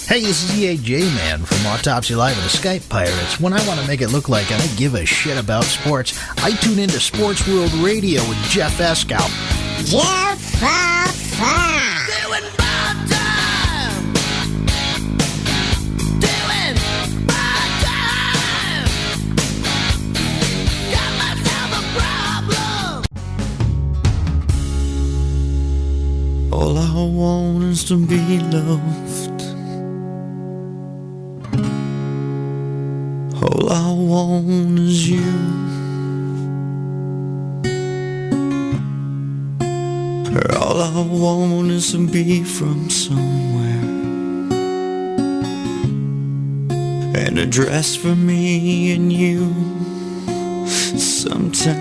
Hey, this is EAJ Man from Autopsy Live and the Skype Pirates. When I want to make it look like I give a shit about sports, I tune into Sports World Radio with Jeff Escow. Jeff Doing my time. Doing my time. Got myself a problem. All I want is to be loved. All I want is you. All I want is to be from somewhere. An address for me and you. Sometimes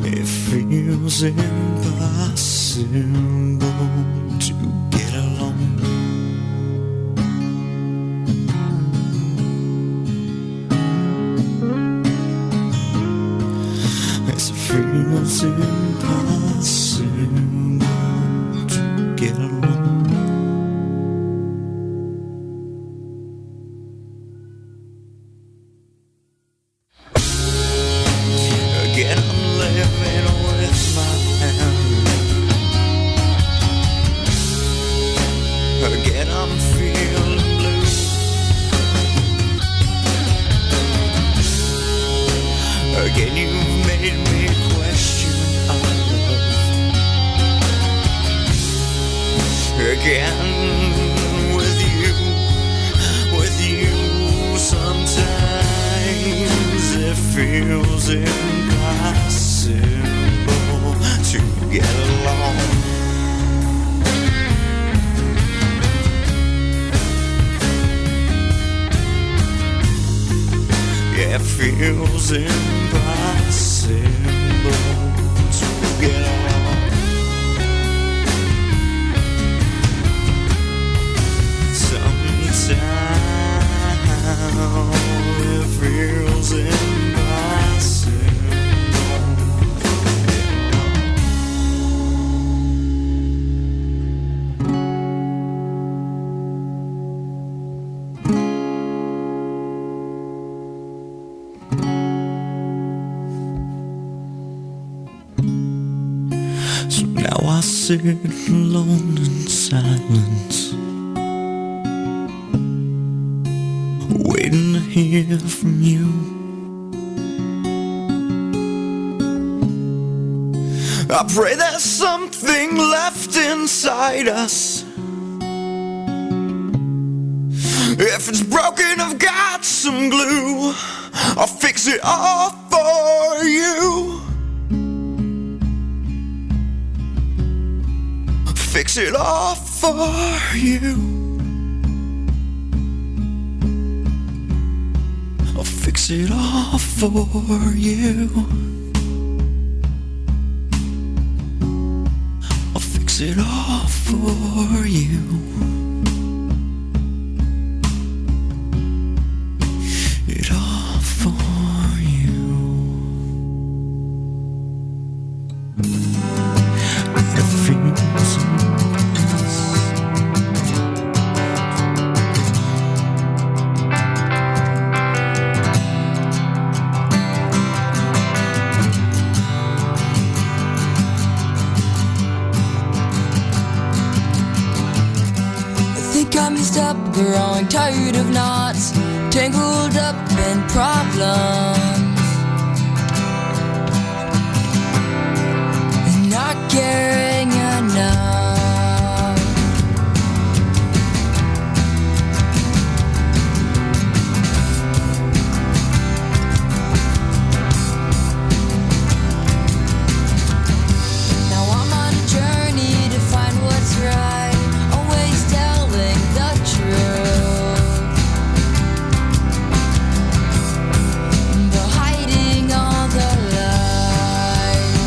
it feels impossible to get along. Feels impossible to get along. Again I'm living with my family. Again I'm feeling blue. Again you've made me question our love. Again with you sometimes it feels impossible to get along. Yeah, it feels impossible to get on. Sometimes it feels impossible. So now I sit alone in silence, waiting to hear from you. I pray there's something left inside us. If it's broken, I've got some glue. I'll fix it all for you. Fix it all for you. I'll fix it all for you. I'll fix it all for you. It all for you. It feels I'm messed up, growing tired of knots, tangled up in problems, and not caring enough. Now I'm on a journey to find what's right, always telling the truth, but hiding all the lies.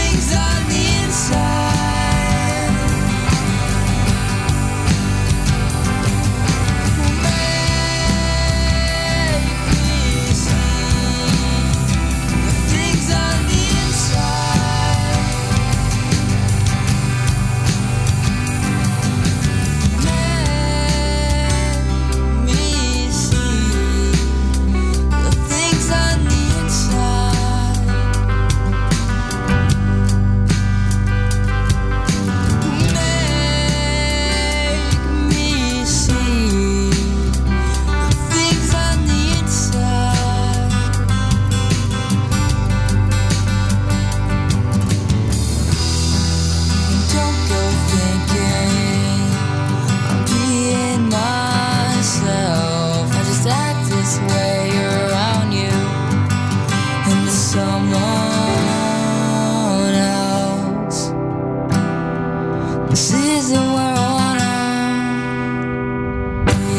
things on the inside. Make me see the things on the inside. Make me see the things on the inside. Make me see the things on the inside. Don't go thinking I'm being myself. I just act this way around you and to someone else. This isn't where I wanna be.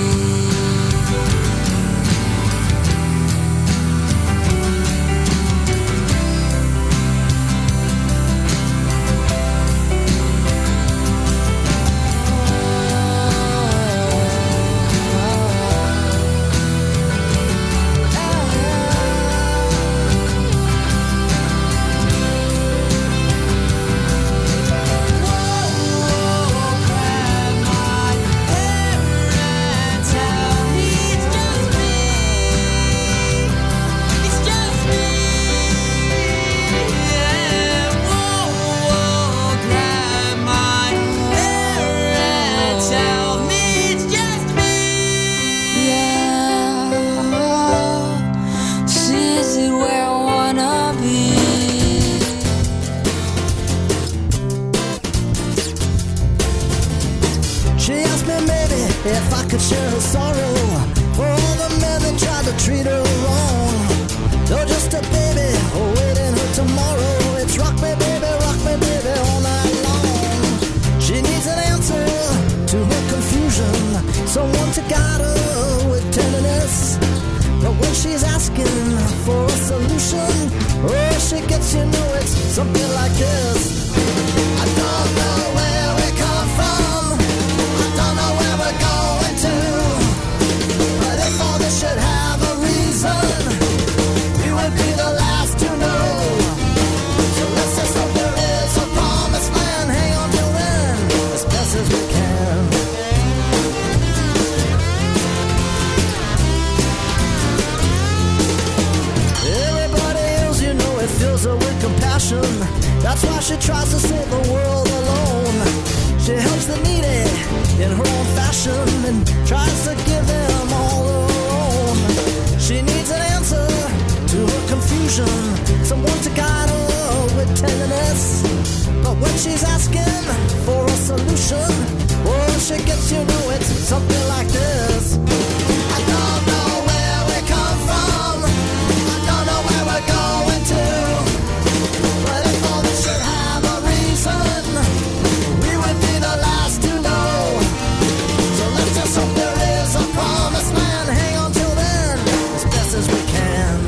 She asked me maybe if I could share her sorrow for all the men that tried to treat her wrong. Though just a baby awaiting her tomorrow. It's rock me baby all night long. She needs an answer to her confusion, someone to guide her with tenderness. But when she's asking for a solution, oh, she gets, you know, it's something like this. I don't know where we come from, I don't know where we're going to, but if all this should have a reason, we would be the last to know. So let's just hope there is a promised land. Hang on till then, as best as we can. Everybody else, you know, it fills her with compassion. That's why she tries to save the world alone. She helps the needy in her own fashion and tries to give them all her own. She needs an answer to her confusion, someone to guide her with tenderness. But when she's asking for a solution, oh, she gets, you know, it's something like this. I don't know where we come from, I don't know where we're going to, but if all this should have a reason, we would be the last to know. So let's just hope there is a promised land. Hang on till then, as best as we can.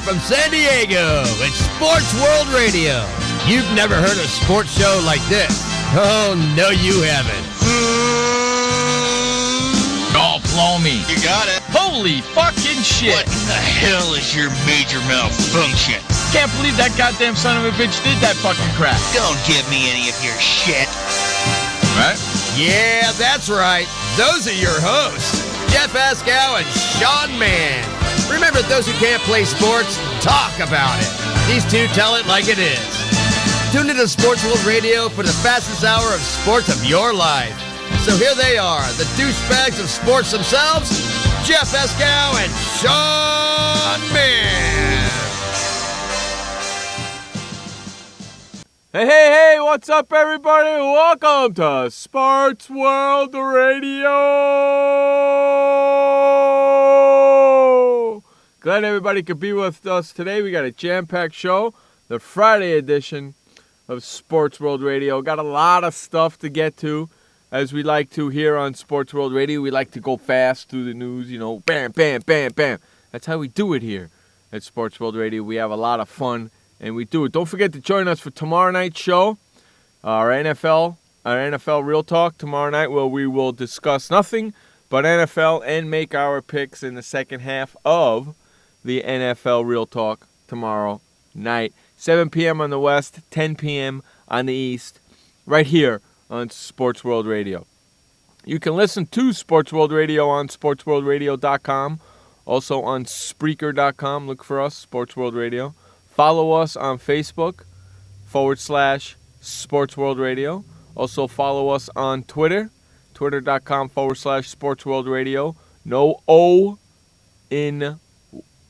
From San Diego, it's SportsWorldRadio. You've never heard a sports show like this. Oh, no, you haven't. Oh, blow me. You got it. Holy fucking shit. What in the hell is your major malfunction? can't believe that goddamn son of a bitch did that fucking crap. Don't give me any of your shit. Right? Yeah, that's right. Those are your hosts, Jeff Askow and Sean Mann. Remember, those who can't play sports, talk about it. These two tell it like it is. Tune into Sports World Radio for the fastest hour of sports of your life. So here they are, the douchebags of sports themselves, Jeff Askow and Sean Mann. Hey, what's up, everybody? Welcome to Sports World Radio. Glad everybody could be with us today. We got a jam-packed show, the Friday edition of Sports World Radio. Got a lot of stuff to get to, as we like to here on Sports World Radio. We like to go fast through the news, bam, bam, bam, bam. That's how we do it here at Sports World Radio. We have a lot of fun. And we do it. Don't forget to join us for tomorrow night's show, our NFL Real Talk tomorrow night, where we will discuss nothing but NFL and make our picks in the second half of the NFL Real Talk tomorrow night. 7 p.m. on the West, 10 p.m. on the East, right here on Sports World Radio. You can listen to Sports World Radio on SportsWorldRadio.com, also on Spreaker.com. Look for us, Sports World Radio. Follow us on Facebook, /Sports World Radio. Also follow us on Twitter, twitter.com/Sports World Radio. No O in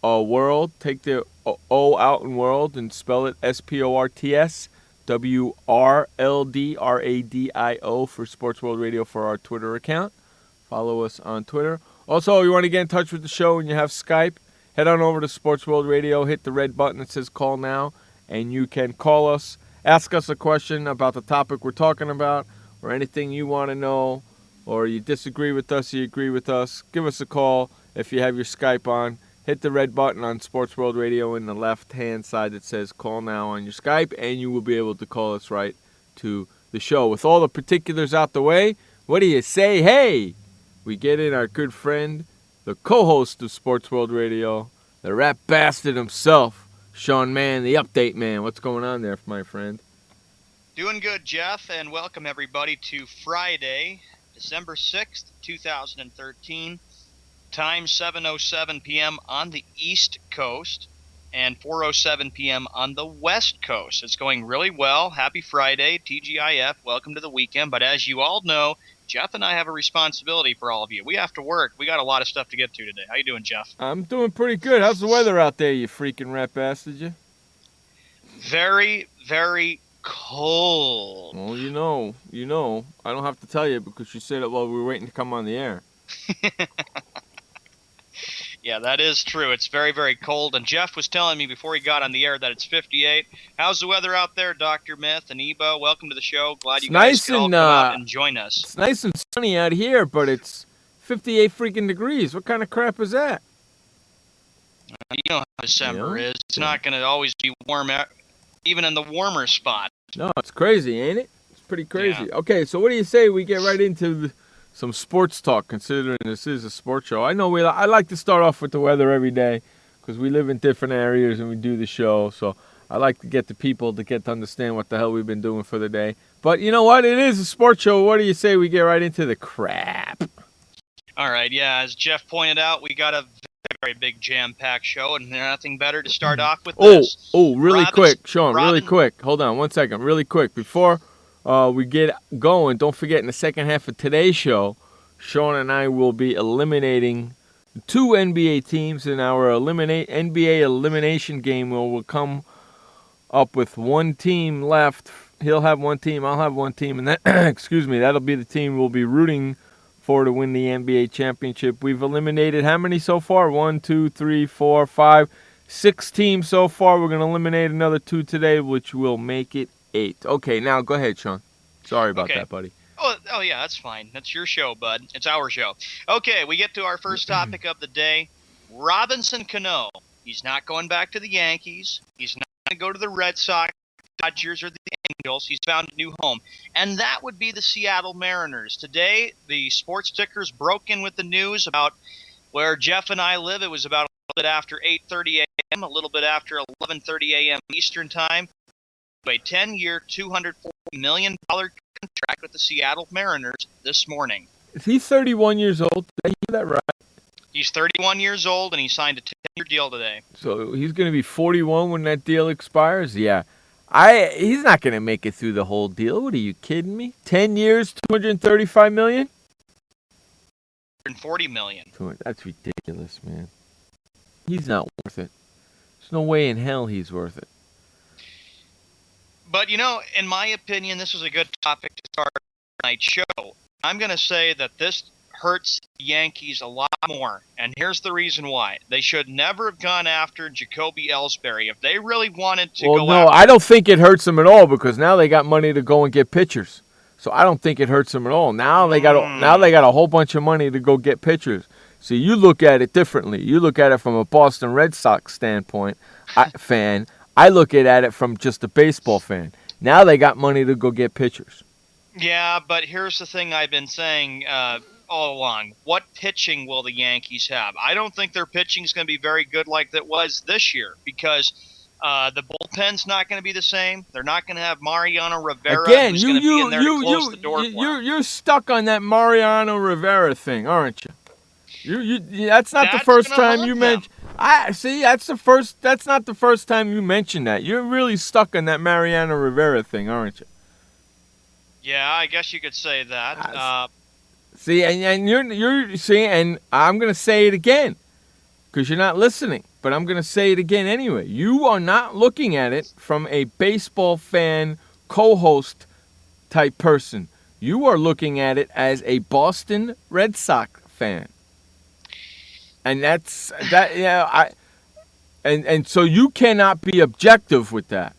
world. Take the O out in world and spell it SportsWorldradio for Sports World Radio for our Twitter account. Follow us on Twitter. Also, you want to get in touch with the show and you have Skype, head on over to Sports World Radio, hit the red button that says call now, and you can call us, ask us a question about the topic we're talking about, or anything you want to know, or you disagree with us, you agree with us. Give us a call if you have your Skype on. Hit the red button on Sports World Radio in the left-hand side that says call now on your Skype, and you will be able to call us right to the show. With all the particulars out the way, what do you say? Hey, we get in our good friend, the co-host of Sports World Radio, the rap bastard himself, Sean Mann, the update man. What's going on there, my friend? Doing good, Jeff, and welcome everybody to Friday, December 6th, 2013. Time 7:07 p.m. on the East Coast and 4:07 p.m. on the West Coast. It's going really well. Happy Friday, TGIF. Welcome to the weekend. But as you all know, Jeff and I have a responsibility for all of you. We have to work. We got a lot of stuff to get to today. How you doing, Jeff? I'm doing pretty good. How's the weather out there, you freaking rat bastard, you? Very, very cold. Well, you know. I don't have to tell you because you said it while we were waiting to come on the air. Yeah, that is true. It's very, very cold. And Jeff was telling me before he got on the air that it's 58. How's the weather out there, Dr. Myth and Ebo? Welcome to the show. Glad you guys could all come out and join us. It's nice and sunny out here, but it's 58 freaking degrees. What kind of crap is that? You know how December is. It's not going to always be warm, even in the warmer spot. No, it's crazy, ain't it? It's pretty crazy. Yeah. Okay, so what do you say we get right into some sports talk, considering this is a sports show? I know I like to start off with the weather every day because we live in different areas and we do the show, so I like to get the people to get to understand what the hell we've been doing for the day. But you know what? It is a sports show. What do you say we get right into the crap? All right, yeah, as Jeff pointed out, we got a very big jam-packed show, and nothing better to start off with this. Really quick, Sean, really quick. Hold on 1 second, really quick. Before we get going, don't forget, in the second half of today's show, Sean and I will be eliminating 2 NBA teams in our NBA elimination game, where we'll come up with one team left. He'll have one team, I'll have one team, and that, that'll be the team we'll be rooting for to win the NBA championship. We've eliminated how many so far? 1, 2, 3, 4, 5, 6 teams so far. We're going to eliminate another 2 today, which will make it 8. Okay, now go ahead, Sean. Sorry about that, buddy. Oh, yeah, that's fine. That's your show, bud. It's our show. Okay, we get to our first topic of the day. Robinson Cano. He's not going back to the Yankees. He's not going to go to the Red Sox, Dodgers, or the Angels. He's found a new home, and that would be the Seattle Mariners. Today, the sports tickers broke in with the news about where Jeff and I live. It was about a little bit after 8:30 a.m. a.m., a little bit after 11:30 a.m. Eastern Time, a 10-year, $240 million contract with the Seattle Mariners this morning. Is he 31 years old? Did I hear that right? He's 31 years old, and he signed a 10-year deal today. So he's going to be 41 when that deal expires? Yeah. He's not going to make it through the whole deal. What are you kidding me? 10 years, $235 million? $140 million. That's ridiculous, man. He's not worth it. There's no way in hell he's worth it. But, in my opinion, this was a good topic to start tonight's show. I'm going to say that this hurts the Yankees a lot more, and here's the reason why. They should never have gone after Jacoby Ellsbury. If they really wanted to go after... I don't think it hurts them at all because now they got money to go and get pitchers. So I don't think it hurts them at all. Now they got a whole bunch of money to go get pitchers. See, you look at it differently. You look at it from a Boston Red Sox standpoint, fan. I look at it from just a baseball fan. Now they got money to go get pitchers. Yeah, but here's the thing I've been saying all along. What pitching will the Yankees have? I don't think their pitching is going to be very good like it was this year because the bullpen's not going to be the same. They're not going to have Mariano Rivera who's going to be in there to close the door for them. You're stuck on that Mariano Rivera thing, aren't you? That's not the first time you mentioned. That's not the first time you mentioned that. You're really stuck on that Mariano Rivera thing, aren't you? Yeah, I guess you could say that. See, and you're saying, and I'm gonna say it again, because you're not listening. But I'm gonna say it again anyway. You are not looking at it from a baseball fan, co-host type person. You are looking at it as a Boston Red Sox fan. And that's that. Yeah, and so you cannot be objective with that.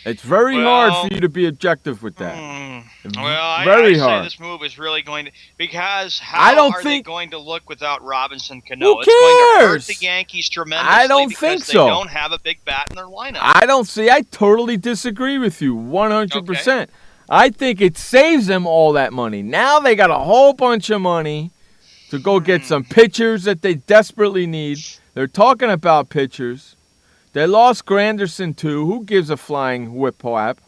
It's very hard for you to be objective with that. I say this move is really going to because they going to look without Robinson Cano? Who cares? It's going to hurt the Yankees tremendously. I don't think so. They don't have a big bat in their lineup. I totally disagree with you 100%. Okay. I think it saves them all that money. Now they got a whole bunch of money to go get some pitchers that they desperately need. They're talking about pitchers. They lost Granderson, too. Who gives a flying whip-whap?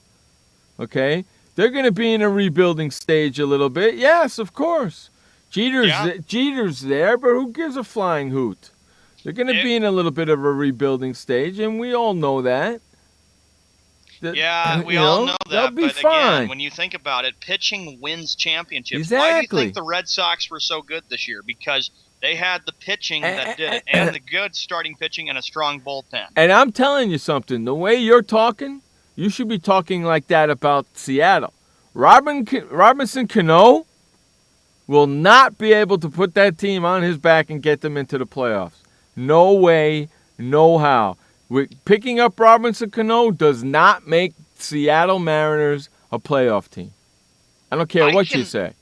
Okay? They're going to be in a rebuilding stage a little bit. Yes, of course. Jeter's there, but who gives a flying hoot? They're going to be in a little bit of a rebuilding stage, and we all know that. We all know that. They'll be but fine. Again, when you think about it, pitching wins championships. Exactly. Why do you think the Red Sox were so good this year? Because they had the pitching that did it, and the good starting pitching and a strong bullpen. And I'm telling you something. The way you're talking, you should be talking like that about Seattle. Robinson Cano will not be able to put that team on his back and get them into the playoffs. No way, no how. Picking up Robinson Cano does not make Seattle Mariners a playoff team. I don't care what you say.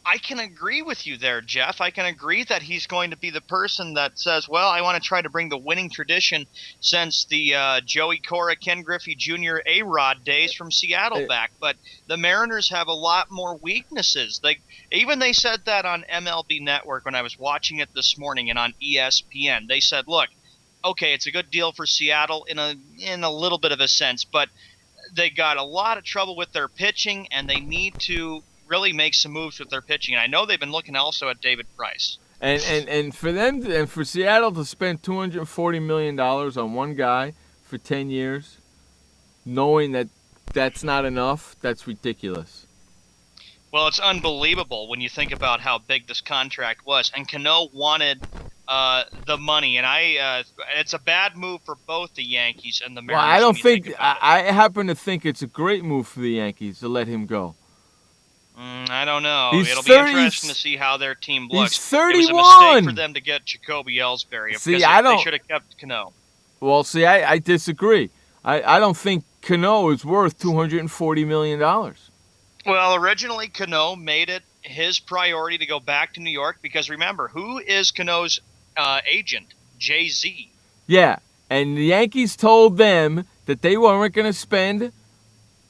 I can agree with you there, Jeff. I can agree that he's going to be the person that says, well, I want to try to bring the winning tradition since the Joey Cora, Ken Griffey Jr., A-Rod days from Seattle back. But the Mariners have a lot more weaknesses. They said that on MLB Network when I was watching it this morning and on ESPN. They said, look, okay, it's a good deal for Seattle in a little bit of a sense, but they got a lot of trouble with their pitching, and they need to really make some moves with their pitching. And I know they've been looking also at David Price. And for them and for Seattle to spend $240 million on one guy for 10 years, knowing that that's not enough, that's ridiculous. Well, it's unbelievable when you think about how big this contract was. And Cano wanted the money, and it's a bad move for both the Yankees and the Mariners. Well, I don't think I happen to think it's a great move for the Yankees to let him go. I don't know. It'll be interesting to see how their team looks. He's 31. It was a mistake for them to get Jacoby Ellsbury. See, they should have kept Cano. Well, see, I disagree. I don't think Cano is worth $240 million. Well, originally Cano made it his priority to go back to New York because, remember, who is Cano's agent? Jay-Z. Yeah, and the Yankees told them that they weren't going to spend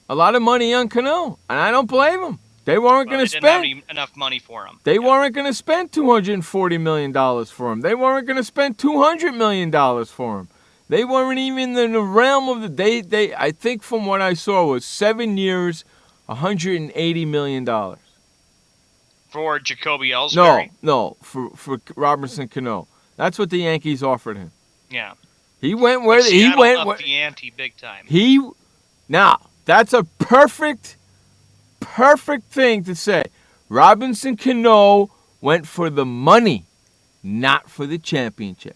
a lot of money on Cano, and I don't blame them. They weren't going to They didn't have spend enough money for him. They weren't going to spend $240 million for him. They weren't going to spend $200 million for him. They weren't even in the realm of the I think from what I saw was 7 years, $180 million. For Jacoby Ellsbury? No, for Robinson Cano. That's what the Yankees offered him. Yeah. He went where Seattle upped the ante big time. Now, that's a perfect thing to say. Robinson Cano went for the money, not for the championship.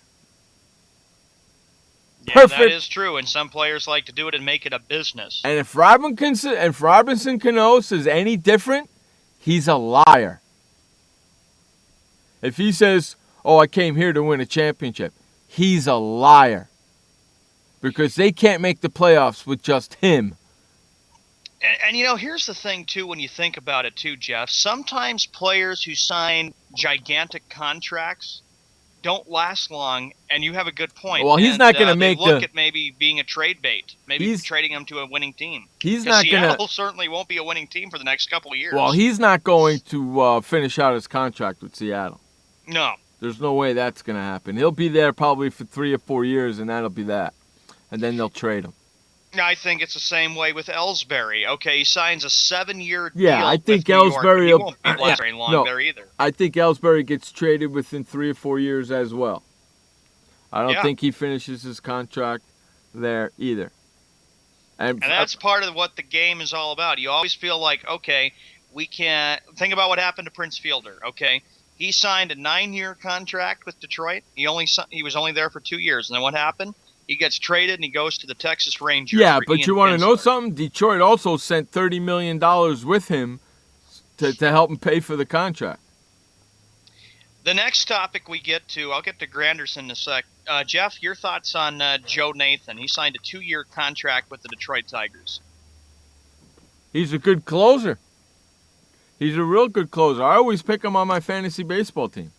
Yeah, Perfect. that is true, and some players like to do it and make it a business. And if Robinson Cano says any different, he's a liar. If he says, "Oh, I came here to win a championship," he's a liar. Because they can't make the playoffs with just him. And here's the thing, too, when you think about it, too, Jeff. Sometimes players who sign gigantic contracts don't last long, and you have a good point. Well, he's not going to make look at maybe being a trade bait, maybe trading him to a winning team. He's not going to. Seattle certainly won't be a winning team for the next couple of years. Well, he's not going to finish out his contract with Seattle. No. There's no way that's going to happen. He'll be there probably for 3 or 4 years, and that'll be that. And then they'll trade him. I think it's the same way with Ellsbury. Okay, he signs a 7-year deal. Yeah, I think with New York, Ellsbury he won't be last very long there either. I think Ellsbury gets traded within 3 or 4 years as well. I don't think he finishes his contract there either. And that's part of what the game is all about. You always feel like, okay, we can't think about what happened to Prince Fielder. Okay, he signed a 9-year contract with Detroit. He was only there for 2 years, and then what happened? He gets traded and he goes to the Texas Rangers. Yeah, but you want to know something? Detroit also sent $30 million with him to help him pay for the contract. The next topic we get to, I'll get to Granderson in a sec. Jeff, your thoughts on Joe Nathan? He signed a 2-year contract with the Detroit Tigers. He's a good closer. He's a real good closer. I always pick him on my fantasy baseball team.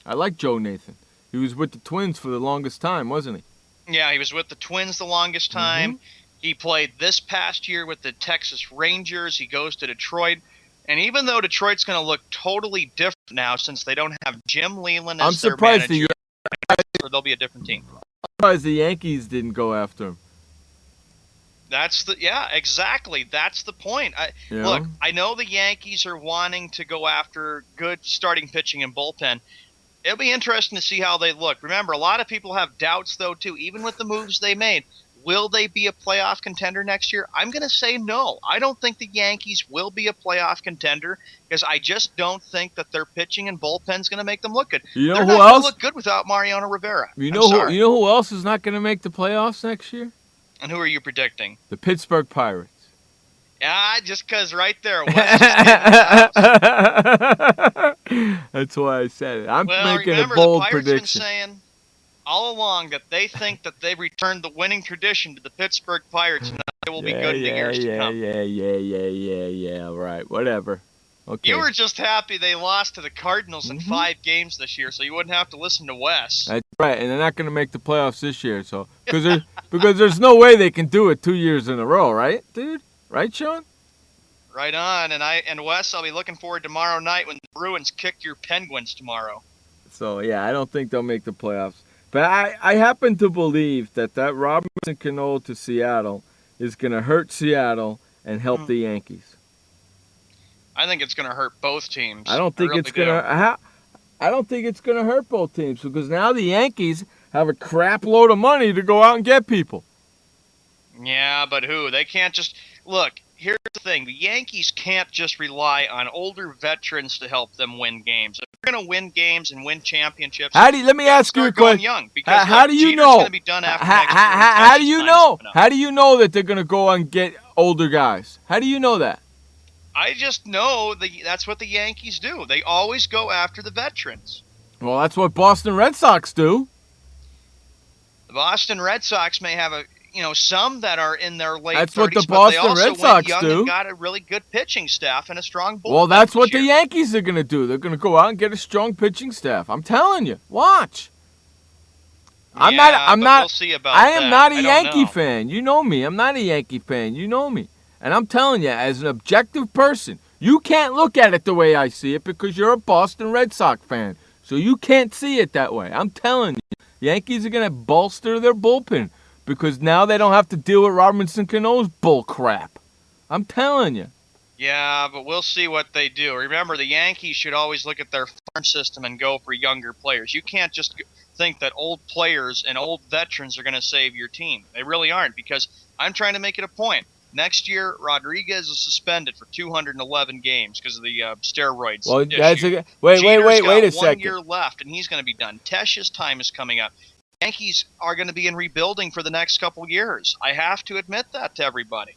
I like Joe Nathan. He was with the Twins for the longest time, wasn't he? Yeah, he was with the Twins the longest time. He played this past year with the Texas Rangers. He goes to Detroit. And even though Detroit's going to look totally different now since they don't have Jim Leland as their manager, they'll be a different team. I'm surprised the Yankees didn't go after him. Exactly. That's the point. Look, I know the Yankees are wanting to go after good starting pitching and bullpen. It'll be interesting to see how they look. Remember, a lot of people have doubts, though, too, even with the moves they made. Will they be a playoff contender next year? I'm going to say no. I don't think the Yankees will be a playoff contender because I just don't think that their pitching and bullpen is going to make them look good. You know They're who not else? going to look good without Mariano Rivera. You know who else is not going to make the playoffs next year? And who are you predicting? The Pittsburgh Pirates. Yeah, just because right there. That's why I said it. I'm making a bold prediction. Been saying all along that they think that they've returned the winning tradition to the Pittsburgh Pirates and that they will be good in the years to come. Yeah, right. Whatever. Okay. You were just happy they lost to the Cardinals in 5 games this year, so you wouldn't have to listen to Wes. That's right, and they're not going to make the playoffs this year, so because there's no way they can do it 2 years in a row, right, dude? Right, Sean? Right on, and Wes, I'll be looking forward tomorrow night when the Bruins kick your Penguins tomorrow. So yeah, I don't think they'll make the playoffs, but I happen to believe that Robinson Cano to Seattle is going to hurt Seattle and help the Yankees. I think it's going to hurt both teams. I don't think it's going to. I don't think it's going to hurt both teams because now the Yankees have a crap load of money to go out and get people. Yeah, but who? They can't just look. Here's the thing: the Yankees can't just rely on older veterans to help them win games. If they're going to win games and win championships, let me ask you a question. Young because how do you know? How do you know? How do you know that they're going to go and get older guys? How do you know that? I just know that's what the Yankees do. They always go after the veterans. Well, that's what Boston Red Sox do. The Boston Red Sox may have some that are in their late 30s. That's what the Boston Red Sox do. And got a really good pitching staff and a strong bullpen. Well, that's what the Yankees are going to do. They're going to go out and get a strong pitching staff. I'm telling you. Watch. I'm not. We'll see about I am that. not a Yankee fan. You know me. I'm not a Yankee fan. You know me. And I'm telling you, as an objective person, You can't look at it the way I see it because you're a Boston Red Sox fan. So you can't see it that way. I'm telling you, Yankees are going to bolster their bullpen because now they don't have to deal with Robinson Cano's bull crap. I'm telling you. Yeah, but we'll see what they do. Remember, the Yankees should always look at their farm system and go for younger players. You can't just think that old players and old veterans are going to save your team. They really aren't, because I'm trying to make it a point. Next year, Rodriguez is suspended for 211 games because of the steroids Well, issue. that's a, wait a second. 1 year left, and he's going to be done. Tesh's time is coming up. Yankees are going to be in rebuilding for the next couple years. I have to admit that to everybody.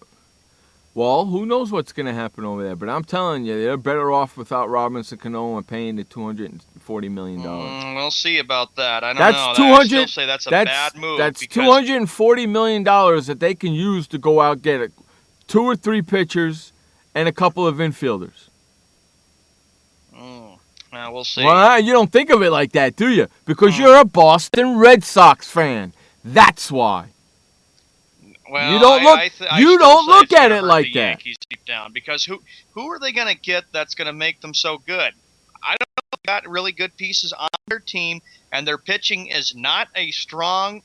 Well, who knows what's going to happen over there? But I'm telling you, they're better off without Robinson Cano and paying the $240 million. We'll see about that. I don't that's know. I still say that's a bad move. That's $240 million that they can use to go out and get 2 or 3 pitchers and a couple of infielders. Now we'll see. Well, you don't think of it like that, do you? Because you're a Boston Red Sox fan. That's why. Well, you don't look. You don't look at it like that. Yankees deep down, because who are they going to get that's going to make them so good? I don't know. They got really good pieces on their team, and their pitching is not a strong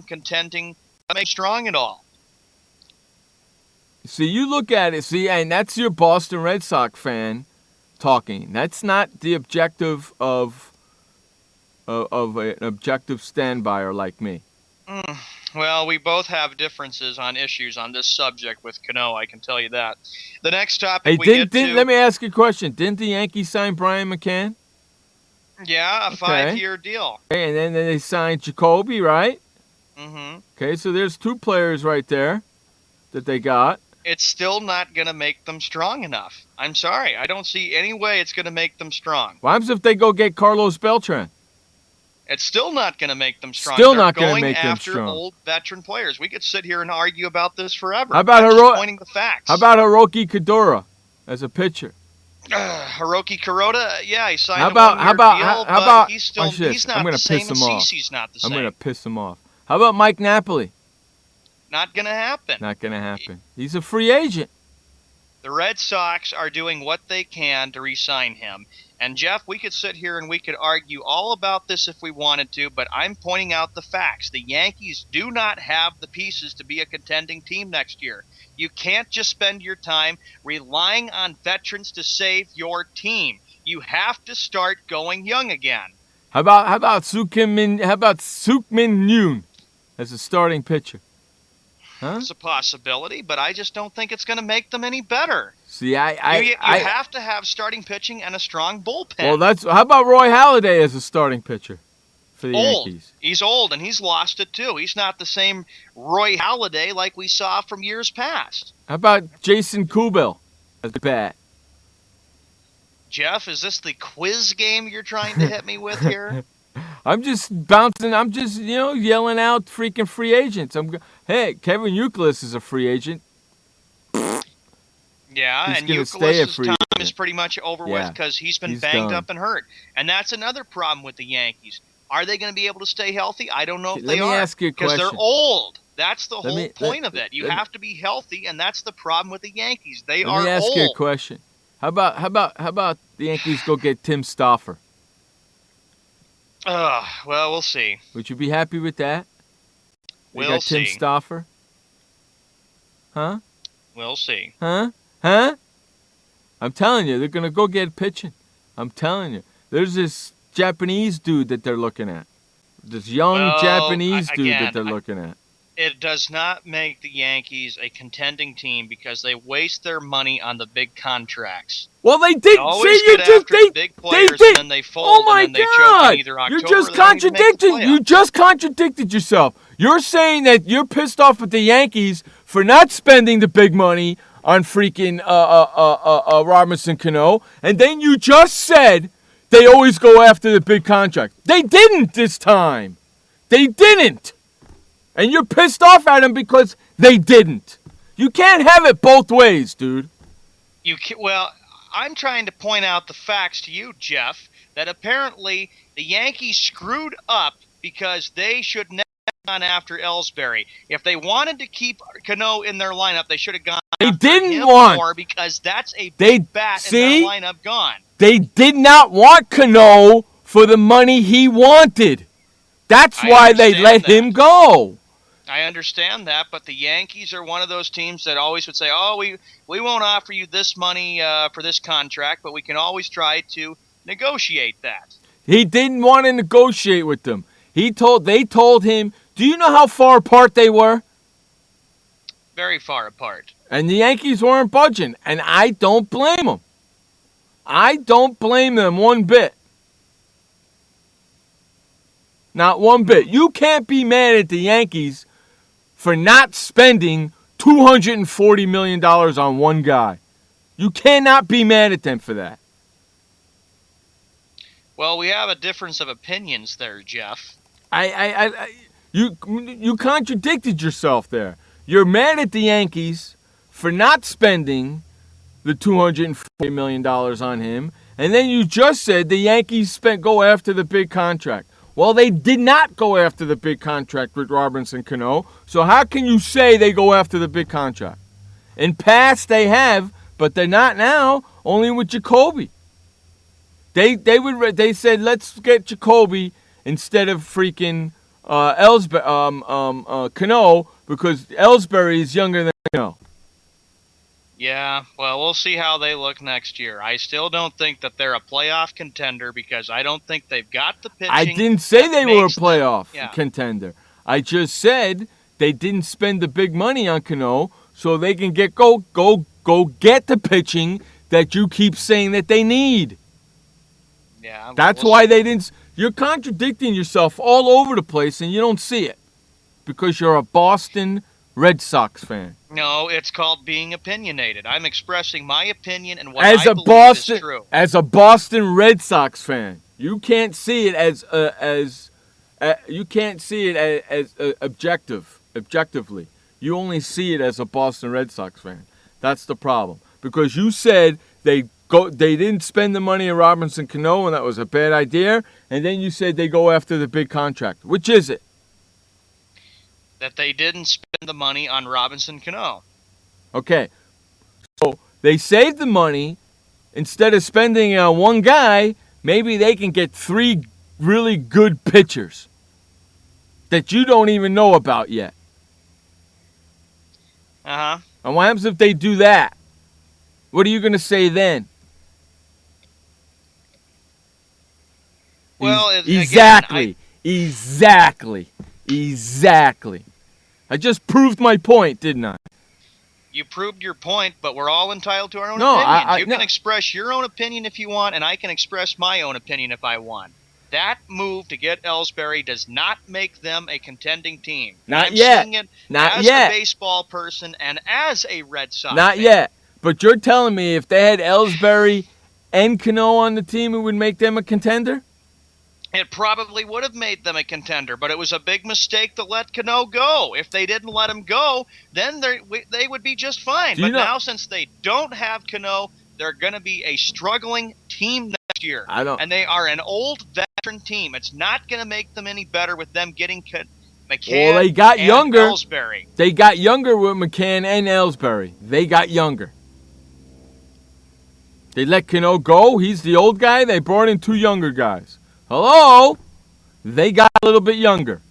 contending. Strong at all. See, you look at it. See, and that's your Boston Red Sox fan talking. That's not the objective of an objective stand-byer like me. Well, we both have differences on issues on this subject with Cano, I can tell you that. The next topic let me ask you a question. Didn't the Yankees sign Brian McCann? Yeah, a 5-year deal. Okay, and then they signed Jacoby, right? Mm-hmm. Okay, so there's 2 players right there that they got. It's still not going to make them strong enough. I'm sorry. I don't see any way it's going to make them strong. What happens if they go get Carlos Beltran? It's still not going to make them strong. Still not going to make them strong. Going after old veteran players. We could sit here and argue about this forever. How about pointing the facts. How about Hiroki Kadura as a pitcher? Hiroki Kuroda, yeah, he signed a 1-year deal, but he's not the same, and Cece's not the same. I'm going to piss him off. How about Mike Napoli? Not going to happen. Not going to happen. He's a free agent. The Red Sox are doing what they can to re-sign him. And, Jeff, we could sit here and we could argue all about this if we wanted to, but I'm pointing out the facts. The Yankees do not have the pieces to be a contending team next year. You can't just spend your time relying on veterans to save your team. You have to start going young again. How about Suk-Min Yoon as a starting pitcher? Huh? It's a possibility, but I just don't think it's going to make them any better. See, you have to have starting pitching and a strong bullpen. Well, how about Roy Halladay as a starting pitcher for the Yankees? He's old, and he's lost it too. He's not the same Roy Halladay like we saw from years past. How about Jason Kubel as a bat? Jeff, is this the quiz game you're trying to hit me with here? I'm just bouncing. I'm just, yelling out freaking free agents. Hey, Kevin Youkilis is a free agent. Yeah, he's and Youkilis' time is pretty much over with because he's been banged up and hurt. And that's another problem with the Yankees. Are they going to be able to stay healthy? I don't know if they are. Let me ask you a question. Because they're old. That's the whole point of it. You have to be healthy, and that's the problem with the Yankees. They are old. Let me ask you a question. How about the Yankees go get Tim Stauffer? Well, we'll see. Would you be happy with that? We'll see. Tim Stauffer? Huh? We'll see. Huh? I'm telling you, they're going to go get pitching. I'm telling you. There's this Japanese dude that they're looking at. This young Japanese dude that they're looking at. It does not make the Yankees a contending team because they waste their money on the big contracts. Well, they did. Big players, and then they fold, oh my and then they God! choke in either October. You're just contradicting. You just contradicted yourself. You're saying that you're pissed off at the Yankees for not spending the big money on freaking Robinson Cano, and then you just said they always go after the big contract. They didn't this time. They didn't. And you're pissed off at them because they didn't. You can't have it both ways, dude. Well, I'm trying to point out the facts to you, Jeff, that apparently the Yankees screwed up because they should never gone after Ellsbury. If they wanted to keep Cano in their lineup, they should have gone They after didn't him want. more because that's a They big bat see? in their lineup gone. They did not want Cano for the money he wanted. That's I why they understand let that. him go. I understand that, but the Yankees are one of those teams that always would say, "Oh, we won't offer you this money for this contract, but we can always try to negotiate that." He didn't want to negotiate with them. They told him, do you know how far apart they were? Very far apart. And the Yankees weren't budging, and I don't blame them. I don't blame them one bit. Not one bit. You can't be mad at the Yankees for not spending $240 million on one guy. You cannot be mad at them for that. Well, we have a difference of opinions there, Jeff. You contradicted yourself there. You're mad at the Yankees for not spending the $240 million on him, and then you just said the Yankees go after the big contract. Well, they did not go after the big contract with Robinson Cano, so how can you say they go after the big contract? In past, they have, but they're not now, only with Jacoby. They said, let's get Jacoby instead of freaking Cano, because Ellsbury is younger than Cano. Yeah, well, we'll see how they look next year. I still don't think that they're a playoff contender because I don't think they've got the pitching. I didn't say they were a makes them- playoff yeah. contender. I just said they didn't spend the big money on Cano so they can go get the pitching that you keep saying that they need. Yeah, That's we'll why see. they didn't. You're contradicting yourself all over the place, and you don't see it because you're a Boston Red Sox fan. No, it's called being opinionated. I'm expressing my opinion and what As I a believe is true. Boston Red Sox fan, you can't see it as objectively. You only see it as a Boston Red Sox fan. That's the problem. Because you said they didn't spend the money on Robinson Cano and that was a bad idea, and then you said they go after the big contract. Which is it? That they didn't spend the money on Robinson Cano. Okay. So they saved the money. Instead of spending on one guy, maybe they can get 3 really good pitchers that you don't even know about yet. Uh-huh. And what happens if they do that? What are you going to say then? Well, Exactly. I just proved my point, didn't I? You proved your point, but we're all entitled to our own No, opinions. You no. can express your own opinion if you want, and I can express my own opinion if I want. That move to get Ellsbury does not make them a contending team. Not I'm yet. seeing it Not as yet. a baseball person and as a Red Sox Not fan. yet. But you're telling me if they had Ellsbury and Cano on the team, it would make them a contender? It probably would have made them a contender, but it was a big mistake to let Cano go. If they didn't let him go, then they would be just fine. Do you But know- now, since they don't have Cano, they're going to be a struggling team next year. And they are an old veteran team. It's not going to make them any better with them getting McCann Well, they got and younger. Ellsbury. They got younger with McCann and Ellsbury. They got younger. They let Cano go. He's the old guy. They brought in 2 younger guys. Hello? They got a little bit younger.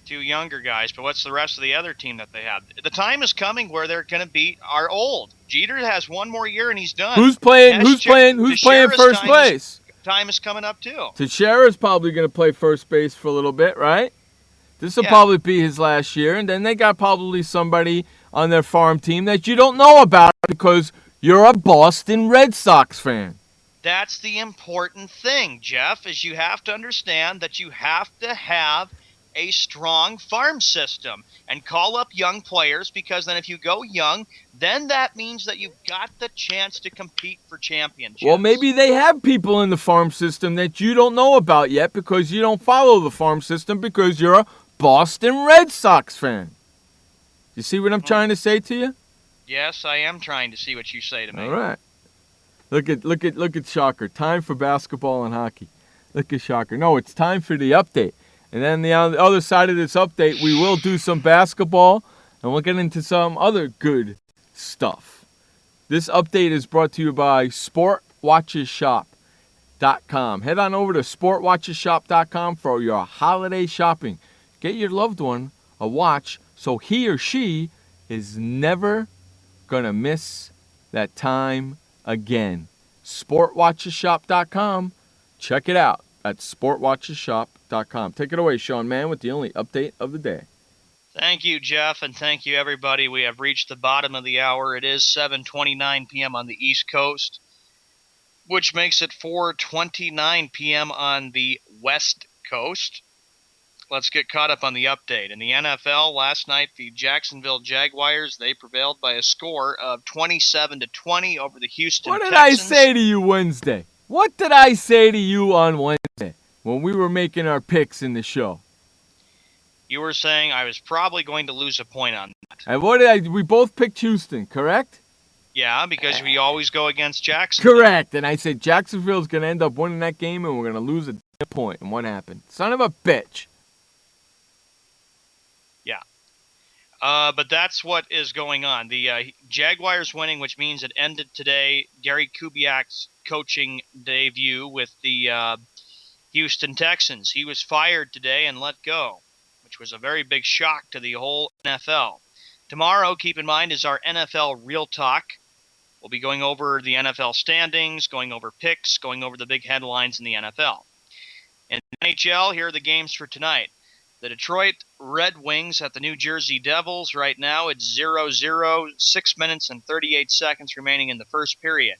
2 younger guys, but what's the rest of the other team that they have? The time is coming where they're going to are old. Jeter has 1 more year and he's done. Who's playing Teixeira's first base? Time is coming up too. Teixeira's probably going to play first base for a little bit, right? This will Yeah. probably be his last year, and then they got probably somebody on their farm team that you don't know about because you're a Boston Red Sox fan. That's the important thing, Jeff, is you have to understand that you have to have a strong farm system and call up young players, because then if you go young, then that means that you've got the chance to compete for championships. Well, maybe they have people in the farm system that you don't know about yet because you don't follow the farm system because you're a Boston Red Sox fan. You see what I'm trying to say to you? Yes, I am trying to see what you say to me. All right. Look at Shocker. Time for basketball and hockey. Look at Shocker. No, it's time for the update. And then on the other side of this update, we will do some basketball, and we'll get into some other good stuff. This update is brought to you by SportWatchesShop.com. Head on over to SportWatchesShop.com for your holiday shopping. Get your loved one a watch so he or she is never going to miss that time again. SportWatchesShop.com. Check it out at SportWatchesShop.com. Take it away, Sean Mann, with the only update of the day. Thank you, Jeff, and thank you, everybody. We have reached the bottom of the hour. It is 7:29 p.m. on the East Coast, which makes it 4:29 p.m. on the West Coast. Let's get caught up on the update. In the NFL, last night, the Jacksonville Jaguars, they prevailed by a score of 27-20 over the Houston What did Texans. I say to you Wednesday? What did I say to you on Wednesday when we were making our picks in the show? You were saying I was probably going to lose a point on that. And what did I? We both picked Houston, correct? Yeah, because we always go against Jacksonville. Correct. And I said Jacksonville's going to end up winning that game and we're going to lose a point. And what happened? Son of a bitch. Yeah. But that's what is going on. The Jaguars winning, which means it ended today. Gary Kubiak's coaching debut with the Houston Texans. He was fired today and let go, which was a very big shock to the whole NFL. Tomorrow, keep in mind, is our NFL Real Talk. We'll be going over the NFL standings, going over picks, going over the big headlines in the NFL. In the NHL, here are the games for tonight. The Detroit Red Wings at the New Jersey Devils. Right now, it's 0-0, 6 minutes and 38 seconds remaining in the first period.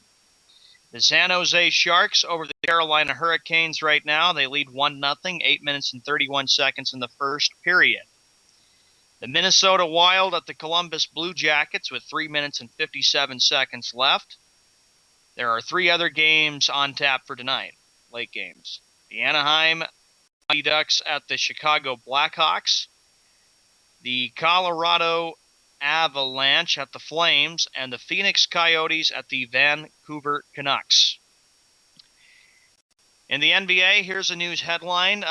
The San Jose Sharks over the Carolina Hurricanes right now. They lead 1-0, 8 minutes and 31 seconds in the first period. The Minnesota Wild at the Columbus Blue Jackets with 3 minutes and 57 seconds left. There are 3 other games on tap for tonight, late games. The Anaheim Mighty Ducks at the Chicago Blackhawks. The Colorado Avalanche at the Flames, and the Phoenix Coyotes at the Vancouver Canucks. In the NBA, here's a news headline.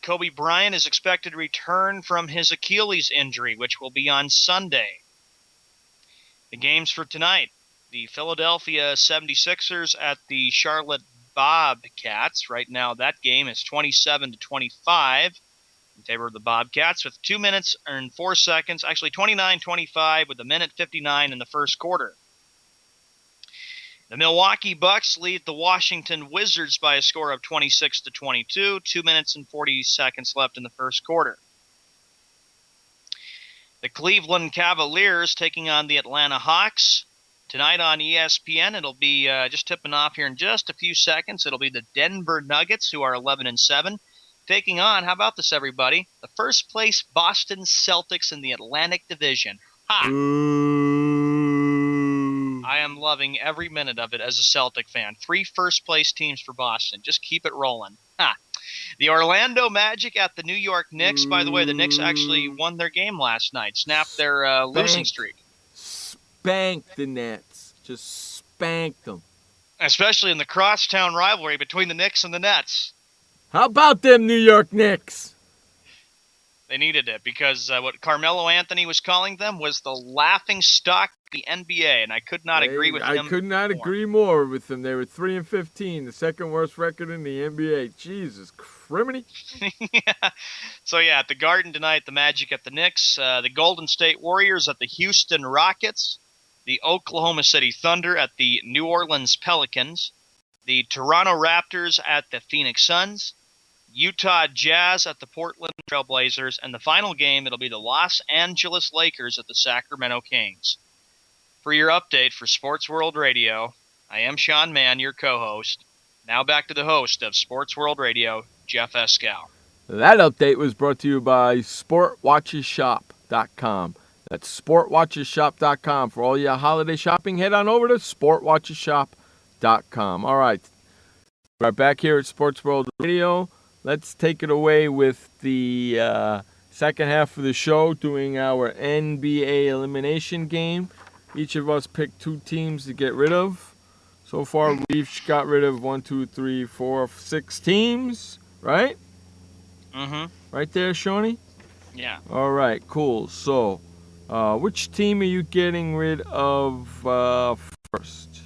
Kobe Bryant is expected to return from his Achilles injury, which will be on Sunday. The games for tonight. The Philadelphia 76ers at the Charlotte Bobcats. Right now, that game is 27-25. In favor of the Bobcats with 2 minutes and 4 seconds. Actually, 29-25 with a minute 59 in the first quarter. The Milwaukee Bucks lead the Washington Wizards by a score of 26-22. 2 minutes and 40 seconds left in the first quarter. The Cleveland Cavaliers taking on the Atlanta Hawks. Tonight on ESPN, it'll be just tipping off here in just a few seconds. It'll be the Denver Nuggets, who are 11-7. Taking on, how about this, everybody? The first place Boston Celtics in the Atlantic Division. Ha! Ooh. I am loving every minute of it as a Celtic fan. 3 first-place teams for Boston. Just keep it rolling. Ha! The Orlando Magic at the New York Knicks. By the way, the Knicks actually won their game last night. Snapped their losing streak. Spanked the Nets. Just spanked them. Especially in the crosstown rivalry between the Knicks and the Nets. How about them New York Knicks? They needed it because what Carmelo Anthony was calling them was the laughing stock of the NBA, and I could not agree with him. I could not agree more with them. They were 3-15, the second worst record in the NBA. Jesus criminy. Yeah. So yeah, at the Garden tonight, the Magic at the Knicks, the Golden State Warriors at the Houston Rockets, the Oklahoma City Thunder at the New Orleans Pelicans, the Toronto Raptors at the Phoenix Suns, Utah Jazz at the Portland Trail Blazers, and the final game, it'll be the Los Angeles Lakers at the Sacramento Kings. For your update for Sports World Radio, I am Sean Mann, your co-host. Now back to the host of Sports World Radio, Jeff Escow. That update was brought to you by SportWatchesShop.com. That's SportWatchesShop.com. For all your holiday shopping, head on over to SportWatchesShop.com. All right. We're back here at Sports World Radio. Let's take it away with the second half of the show, doing our NBA elimination game. Each of us picked 2 teams to get rid of. So far, we've got rid of 6 teams, right? Mm-hmm. Right there, Shawnee? Yeah. All right, cool. So, which team are you getting rid of first?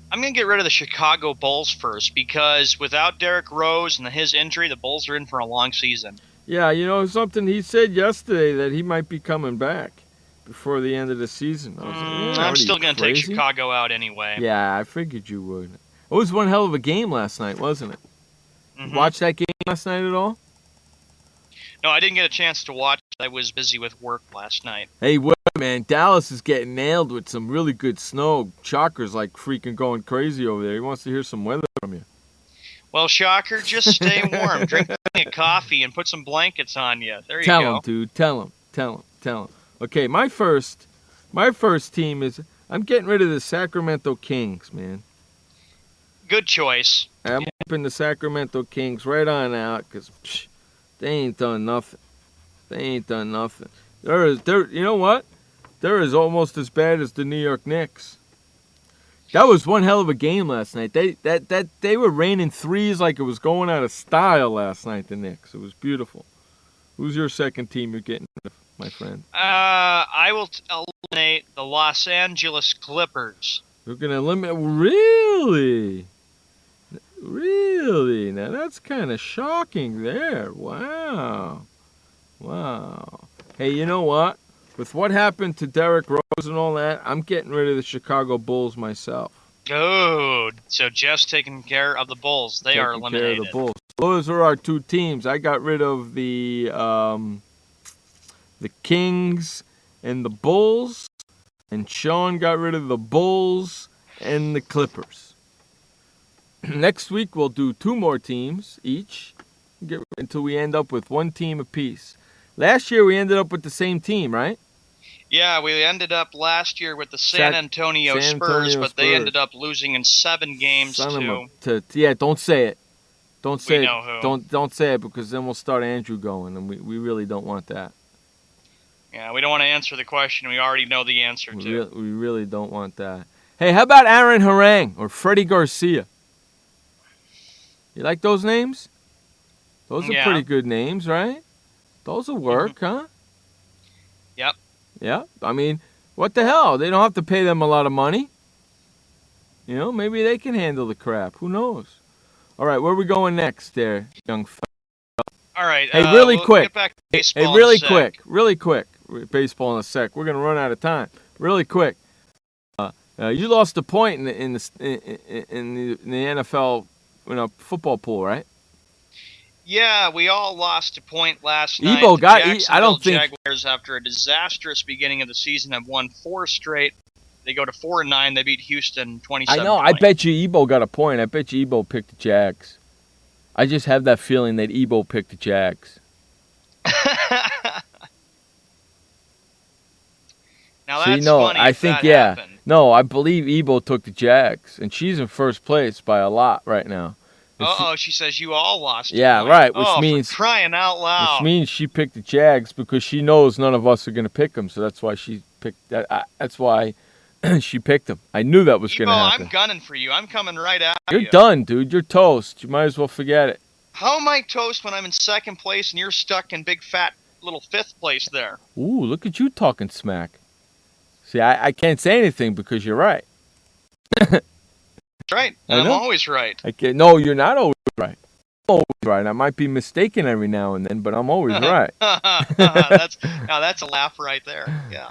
I'm going to get rid of the Chicago Bulls first because without Derrick Rose and his injury, the Bulls are in for a long season. Yeah, you know something? He said yesterday that he might be coming back before the end of the season. I was like, I'm still going to take Chicago out anyway. Yeah, I figured you would. It was one hell of a game last night, wasn't it? Mm-hmm. Watch that game last night at all? No, I didn't get a chance to watch. I was busy with work last night. Hey, well, man, Dallas is getting nailed with some really good snow. Chalker's like freaking going crazy over there. He wants to hear some weather from you. Well, Shocker, just stay warm. Drink plenty of coffee and put some blankets on you. There you go. Tell him, dude. Tell him. Okay, my first team is I'm getting rid of the Sacramento Kings, man. Good choice. I'm keeping the Sacramento Kings right on out because they ain't done nothing. You know what? They're as almost as bad as the New York Knicks. That was one hell of a game last night. They were raining threes like it was going out of style last night, the Knicks. It was beautiful. Who's your second team you're getting rid of, my friend? I will eliminate the Los Angeles Clippers. You're going to eliminate... Really? Really? Now, that's kind of shocking there. Wow. Hey, you know what? With what happened to Derrick Rose and all that, I'm getting rid of the Chicago Bulls myself. Oh, so Jeff's taking care of the Bulls. They are eliminated. Care of the Bulls. Those are our two teams. I got rid of the Kings and the Bulls, and Sean got rid of the Bulls and the Clippers. Next week we'll do two more teams each until we end up with one team apiece. Last year we ended up with the same team, right? Yeah, we ended up last year with the San Antonio Spurs, but they ended up losing in 7 games to yeah, don't say it. Don't say we it. know who. Don't say it because then we'll start Andrew going, and we really don't want that. Yeah, we don't want to answer the question we already know the answer to. We really don't want that. Hey, how about Aaron Harang or Freddie Garcia? You like those names? Those are pretty good names, right? Those will work, huh? Yep. Yeah. I mean, what the hell? They don't have to pay them a lot of money. You know, maybe they can handle the crap. Who knows? All right, where are we going next there, young fella? All right. Hey, really quick. Get back to baseball Hey, really quick. Baseball in a sec. We're going to run out of time. Really quick. You lost a point in the NFL football pool, right? Yeah, we all lost a point last night. Ebo got. I don't think Jaguars, after a disastrous beginning of the season, have won 4 straight. They go to 4-9. They beat Houston 27. I know. I bet you Ebo got a point. I bet you Ebo picked the Jags. I just have that feeling that Ebo picked the Jags. Now that's funny. I think happened. No, I believe Ebo took the Jags, and she's in first place by a lot right now. She says you all lost. Yeah, right. Which means for crying out loud. Which means she picked the Jags because she knows none of us are going to pick them. So that's why she picked. That's why she picked them. I knew that was going to happen. I'm gunning for you. I'm coming right after you. You're done, dude. You're toast. You might as well forget it. How am I toast when I'm in second place and you're stuck in big fat little 5th place there? Ooh, look at you talking smack. See, I can't say anything because you're right. That's right. I'm always right. No, you're not always right. I'm always right. I might be mistaken every now and then, but I'm always right. That's a laugh right there. Yeah.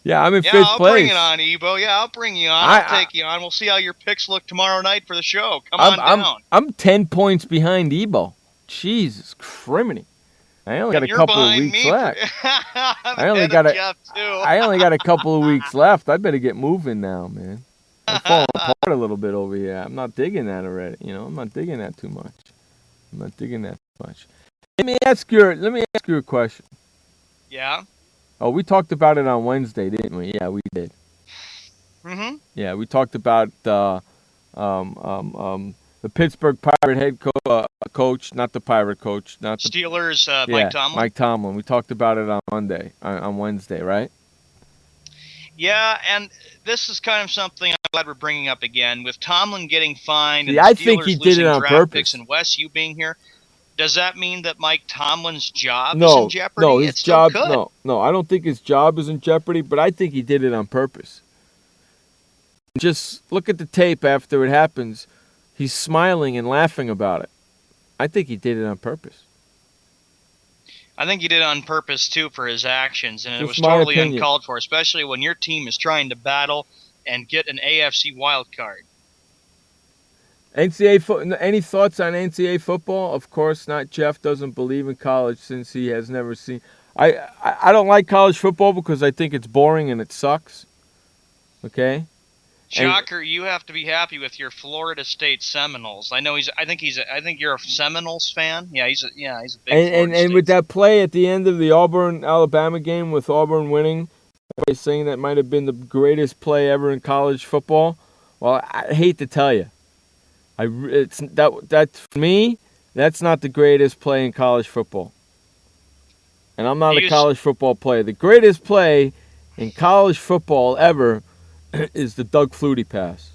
Yeah, I'm in 5th place. I'll bring it on, Ebo. Yeah, I'll bring you on. I'll take you on. We'll see how your picks look tomorrow night for the show. Come on down. I'm 10 points behind Ebo. Jesus criminy. I only got a couple of weeks left. I only got a couple of weeks left. I better get moving now, man. I'm falling apart a little bit over here. I'm not digging that already. I'm not digging that too much. Let me ask you a question. Yeah. Oh, we talked about it on Wednesday, didn't we? Yeah, we did. Mm-hmm. Yeah, we talked about the Pittsburgh Pirate head coach, not the Pirate coach, not the Steelers. Mike Tomlin. Mike Tomlin. We talked about it on Wednesday, right? Yeah, and this is kind of something I'm glad we're bringing up again with Tomlin getting fined and I the Steelers think he did it on draft purpose. Picks and Wes, you being here. Does that mean that Mike Tomlin's job is in jeopardy? No, his It still job. could. No, I don't think his job is in jeopardy, but I think he did it on purpose. Just look at the tape after it happens. He's smiling and laughing about it. I think he did it on purpose. I think he did it on purpose, too, for his actions, and it Just was my totally opinion. uncalled for, especially when your team is trying to battle and get an AFC wild card. Any thoughts on NCAA football? Of course not. Jeff doesn't believe in college since he has never seen. I don't like college football because I think it's boring and it sucks. Okay? Shocker, you have to be happy with your Florida State Seminoles. I think you're a Seminoles fan. Yeah, he's a big Florida State. And with that play at the end of the Auburn-Alabama game with Auburn winning, everybody's saying that might have been the greatest play ever in college football. Well, I hate to tell you. For me, that's not the greatest play in college football. And I'm not a college football player. The greatest play in college football ever is the Doug Flutie pass.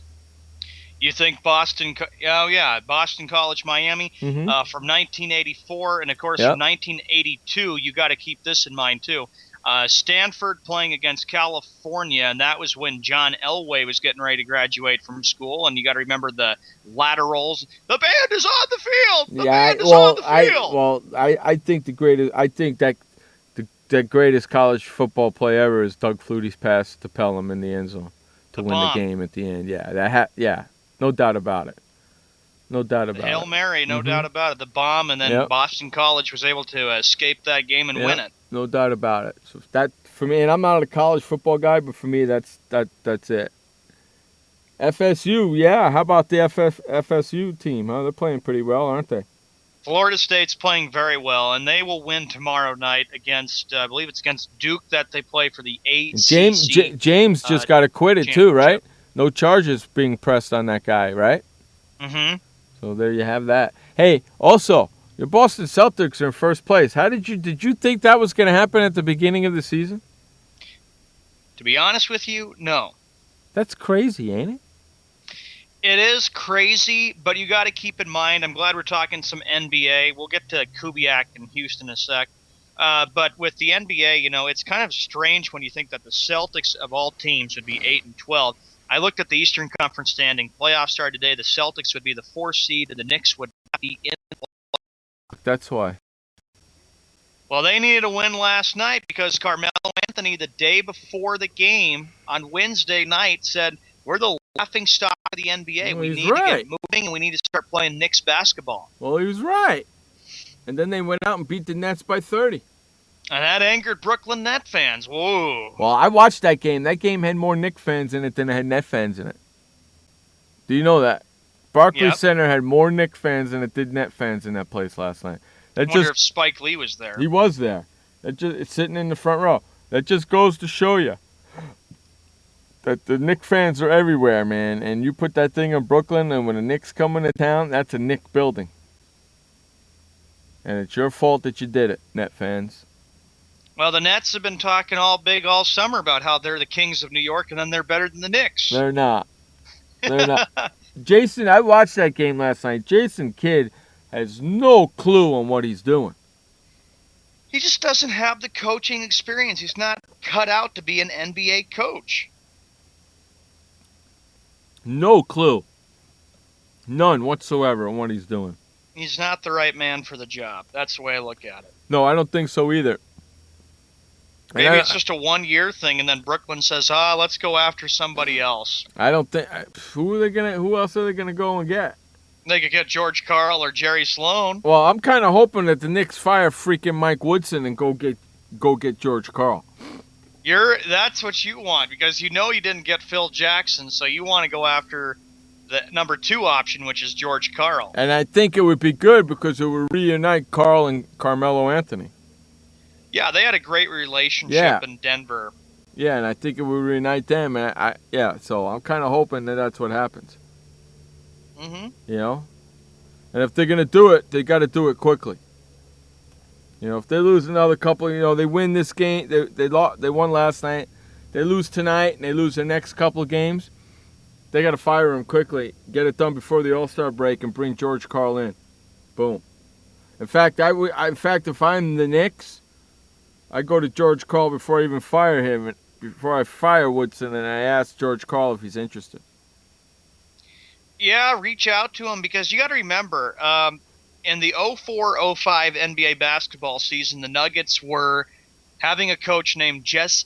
You think Boston College, Miami, Mm-hmm. from 1984, and of course Yep. from 1982, you got to keep this in mind too. Stanford playing against California, and that was when John Elway was getting ready to graduate from school, and you got to remember the laterals. The band is on the field. The band is on the field. I think the greatest college football play ever is Doug Flutie's pass to Pelham in the end zone to win the game at the end. Yeah, no doubt about it. No doubt about it. Hail Mary, no doubt about it. The bomb, and then Yep. Boston College was able to escape that game and win it. No doubt about it. So that for me, and I'm not a college football guy, but for me, that's it. FSU, yeah. How about the FSU team? Huh? They're playing pretty well, aren't they? Florida State's playing very well, and they will win tomorrow night against, I believe it's against Duke that they play for the ACC. James just got acquitted too, right? championship. No charges being pressed on that guy, right? Mm-hmm. So there you have that. Hey, also, your Boston Celtics are in first place. Did you think that was going to happen at the beginning of the season? To be honest with you, no. That's crazy, ain't it? It is crazy, but you got to keep in mind, I'm glad we're talking some NBA. We'll get to Kubiak in Houston in a sec. But with the NBA, it's kind of strange when you think that the Celtics of all teams would be 8-12. I looked at the Eastern Conference standing. Playoffs started today. The Celtics would be the 4th seed, and the Knicks would not be in. That's why. Well, they needed a win last night because Carmelo Anthony, the day before the game on Wednesday night, said, we're the laughing stock of the NBA. Well, we he's need to right. get moving, and we need to start playing Knicks basketball. Well, he was right. And then they went out and beat the Nets by 30. And that angered Brooklyn Net fans. Whoa. Well, I watched that game. That game had more Knicks fans in it than it had Net fans in it. Do you know that? Barclays Yep. Center had more Knicks fans than it did Net fans in that place last night. I wonder if Spike Lee was there. He was there. It's sitting in the front row. That just goes to show you that the Knicks fans are everywhere, man. And you put that thing in Brooklyn, and when the Knicks come into town, that's a Knicks building. And it's your fault that you did it, Net fans. Well, the Nets have been talking all summer about how they're the kings of New York, and then they're better than the Knicks. They're not. They're not. Jason, I watched that game last night. Jason Kidd has no clue on what he's doing. He just doesn't have the coaching experience. He's not cut out to be an NBA coach. No clue. None whatsoever on what he's doing. He's not the right man for the job. That's the way I look at it. No, I don't think so either. Maybe it's just a one-year thing, and then Brooklyn says, let's go after somebody else. I don't think. Who else are they gonna go and get? They could get George Karl or Jerry Sloan. Well, I'm kind of hoping that the Knicks fire freaking Mike Woodson and go get George Karl. That's what you want, because you didn't get Phil Jackson, so you want to go after the number 2 option, which is George Karl. And I think it would be good because it would reunite Karl and Carmelo Anthony. Yeah, they had a great relationship in Denver. Yeah, and I think it would reunite them. And so I'm kind of hoping that that's what happens. Mm-hmm. And if they're gonna do it, they got to do it quickly. If they lose another couple, they win this game. They won last night. They lose tonight, and they lose their next couple of games. They got to fire him quickly, get it done before the All-Star break, and bring George Karl in. Boom. In fact, if I'm the Knicks, I go to George Karl before I even fire him, before I fire Woodson, and I ask George Karl if he's interested. Yeah, reach out to him because you got to remember, in the 04-05 NBA basketball season, the Nuggets were having a coach named Jeff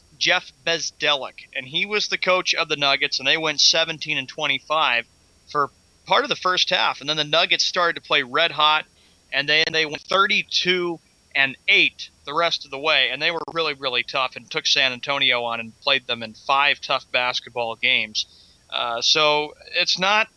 Bezdelik, and he was the coach of the Nuggets, and they went 17-25 for part of the first half, and then the Nuggets started to play red hot, and then they went 32-8 the rest of the way, and they were really, really tough and took San Antonio on and played them in 5 tough basketball games. So it's not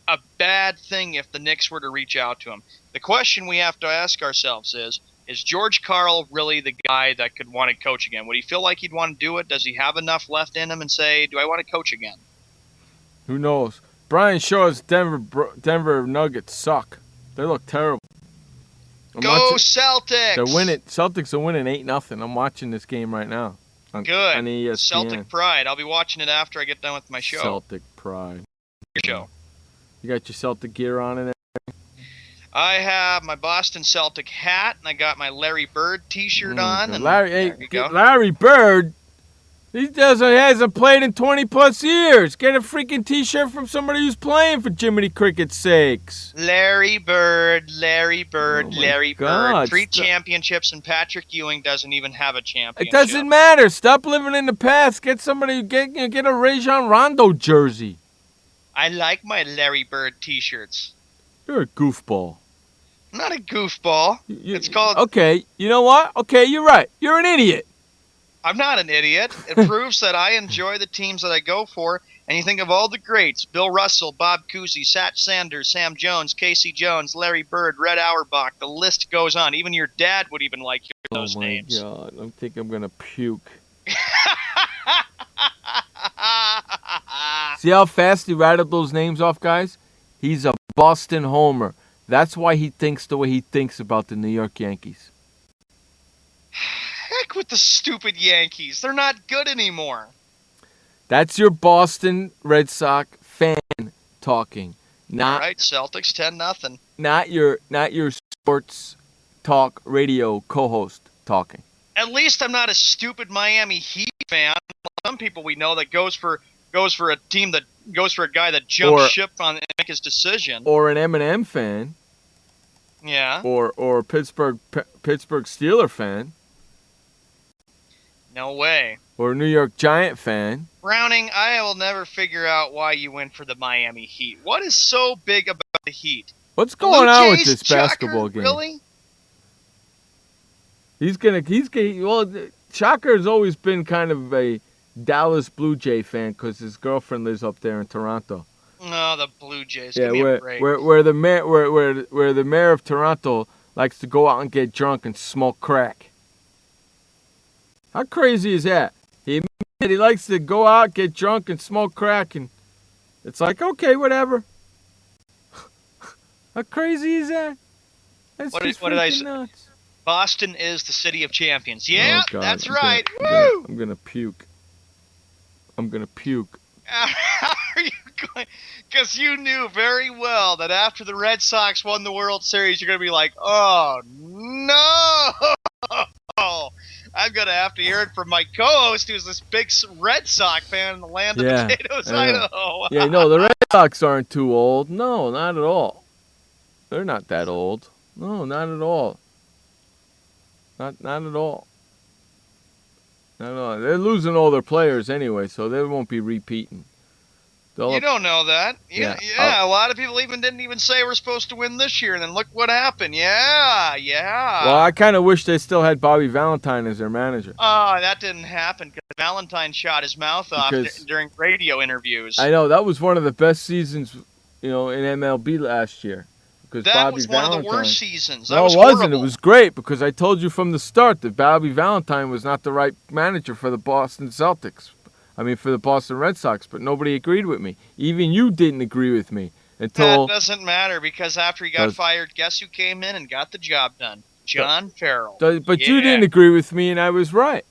a bad thing if the Knicks were to reach out to him. The question we have to ask ourselves is George Karl really the guy that could want to coach again? Would he feel like he'd want to do it? Does he have enough left in him and say, do I want to coach again? Who knows? Brian Shaw's Denver Nuggets suck. They look terrible. Go Celtics! They're winning. Celtics are winning 8-0. I'm watching this game right now. Good. On ESPN. Celtic pride. I'll be watching it after I get done with my show. Celtic pride. Your show. You got your Celtic gear on in there? I have my Boston Celtic hat, and I got my Larry Bird T-shirt on. And Larry Bird? He hasn't played in 20-plus years. Get a freaking T-shirt from somebody who's playing, for Jiminy Cricket's sakes. Larry Bird. Oh Larry God. Bird. 3 championships, and Patrick Ewing doesn't even have a championship. It doesn't matter. Stop living in the past. Get somebody, get a Rajon Rondo jersey. I like my Larry Bird T-shirts. You're a goofball. I'm not a goofball. It's called... Okay, you know what? Okay, you're right. You're an idiot. I'm not an idiot. It proves that I enjoy the teams that I go for. And you think of all the greats: Bill Russell, Bob Cousy, Satch Sanders, Sam Jones, Casey Jones, Larry Bird, Red Auerbach. The list goes on. Even your dad would even like those names. Oh, my God. I think I'm going to puke. See how fast he rattled those names off, guys? He's a Boston homer. That's why he thinks the way he thinks about the New York Yankees. Heck with the stupid Yankees. They're not good anymore. That's your Boston Red Sox fan talking. All right, Celtics 10-0. Not your sports talk radio co-host talking. At least I'm not a stupid Miami Heat fan. Some people we know that goes for a team that goes for a guy that jumps ship on and make his decision. Or an M&M fan. Yeah. Or Pittsburgh Steeler fan. No way. Or a New York Giant fan. Browning, I will never figure out why you went for the Miami Heat. What is so big about the Heat? What's going Blue on with Jays, this basketball Shocker? game? Really? Shocker has always been kind of a Dallas Blue Jay fan because his girlfriend lives up there in Toronto. No, the Blue Jays. Yeah, Give me a break. where the mayor of Toronto likes to go out and get drunk and smoke crack. How crazy is that? He likes to go out, get drunk, and smoke crack, and it's like, okay, whatever. How crazy is that? That's What just did I say? nuts. Boston is the city of champions. Yeah, Oh, God, that's I'm right. Woo! I'm gonna puke. How are you going? Because you knew very well that after the Red Sox won the World Series, you're going to be like, oh, no. I'm going to have to hear it from my co-host, who's this big Red Sox fan in the land of potatoes, Idaho. Yeah, no, the Red Sox aren't too old. No, not at all. They're not that old. No, not at all. Not at all. Not at all. They're losing all their players anyway, so they won't be repeating. You don't know that. Yeah, a lot of people didn't even say we're supposed to win this year, and then look what happened. Yeah. Well, I kind of wish they still had Bobby Valentine as their manager. Oh, that didn't happen because Valentine shot his mouth off during radio interviews. I know. That was one of the best seasons, in MLB last year. Because that was one of the worst seasons. No, it wasn't. It was great because I told you from the start that Bobby Valentine was not the right manager for the Boston Celtics. For the Boston Red Sox, but nobody agreed with me. Even you didn't agree with me until... That doesn't matter because after he got fired, guess who came in and got the job done? John Farrell. But you didn't agree with me, and I was right.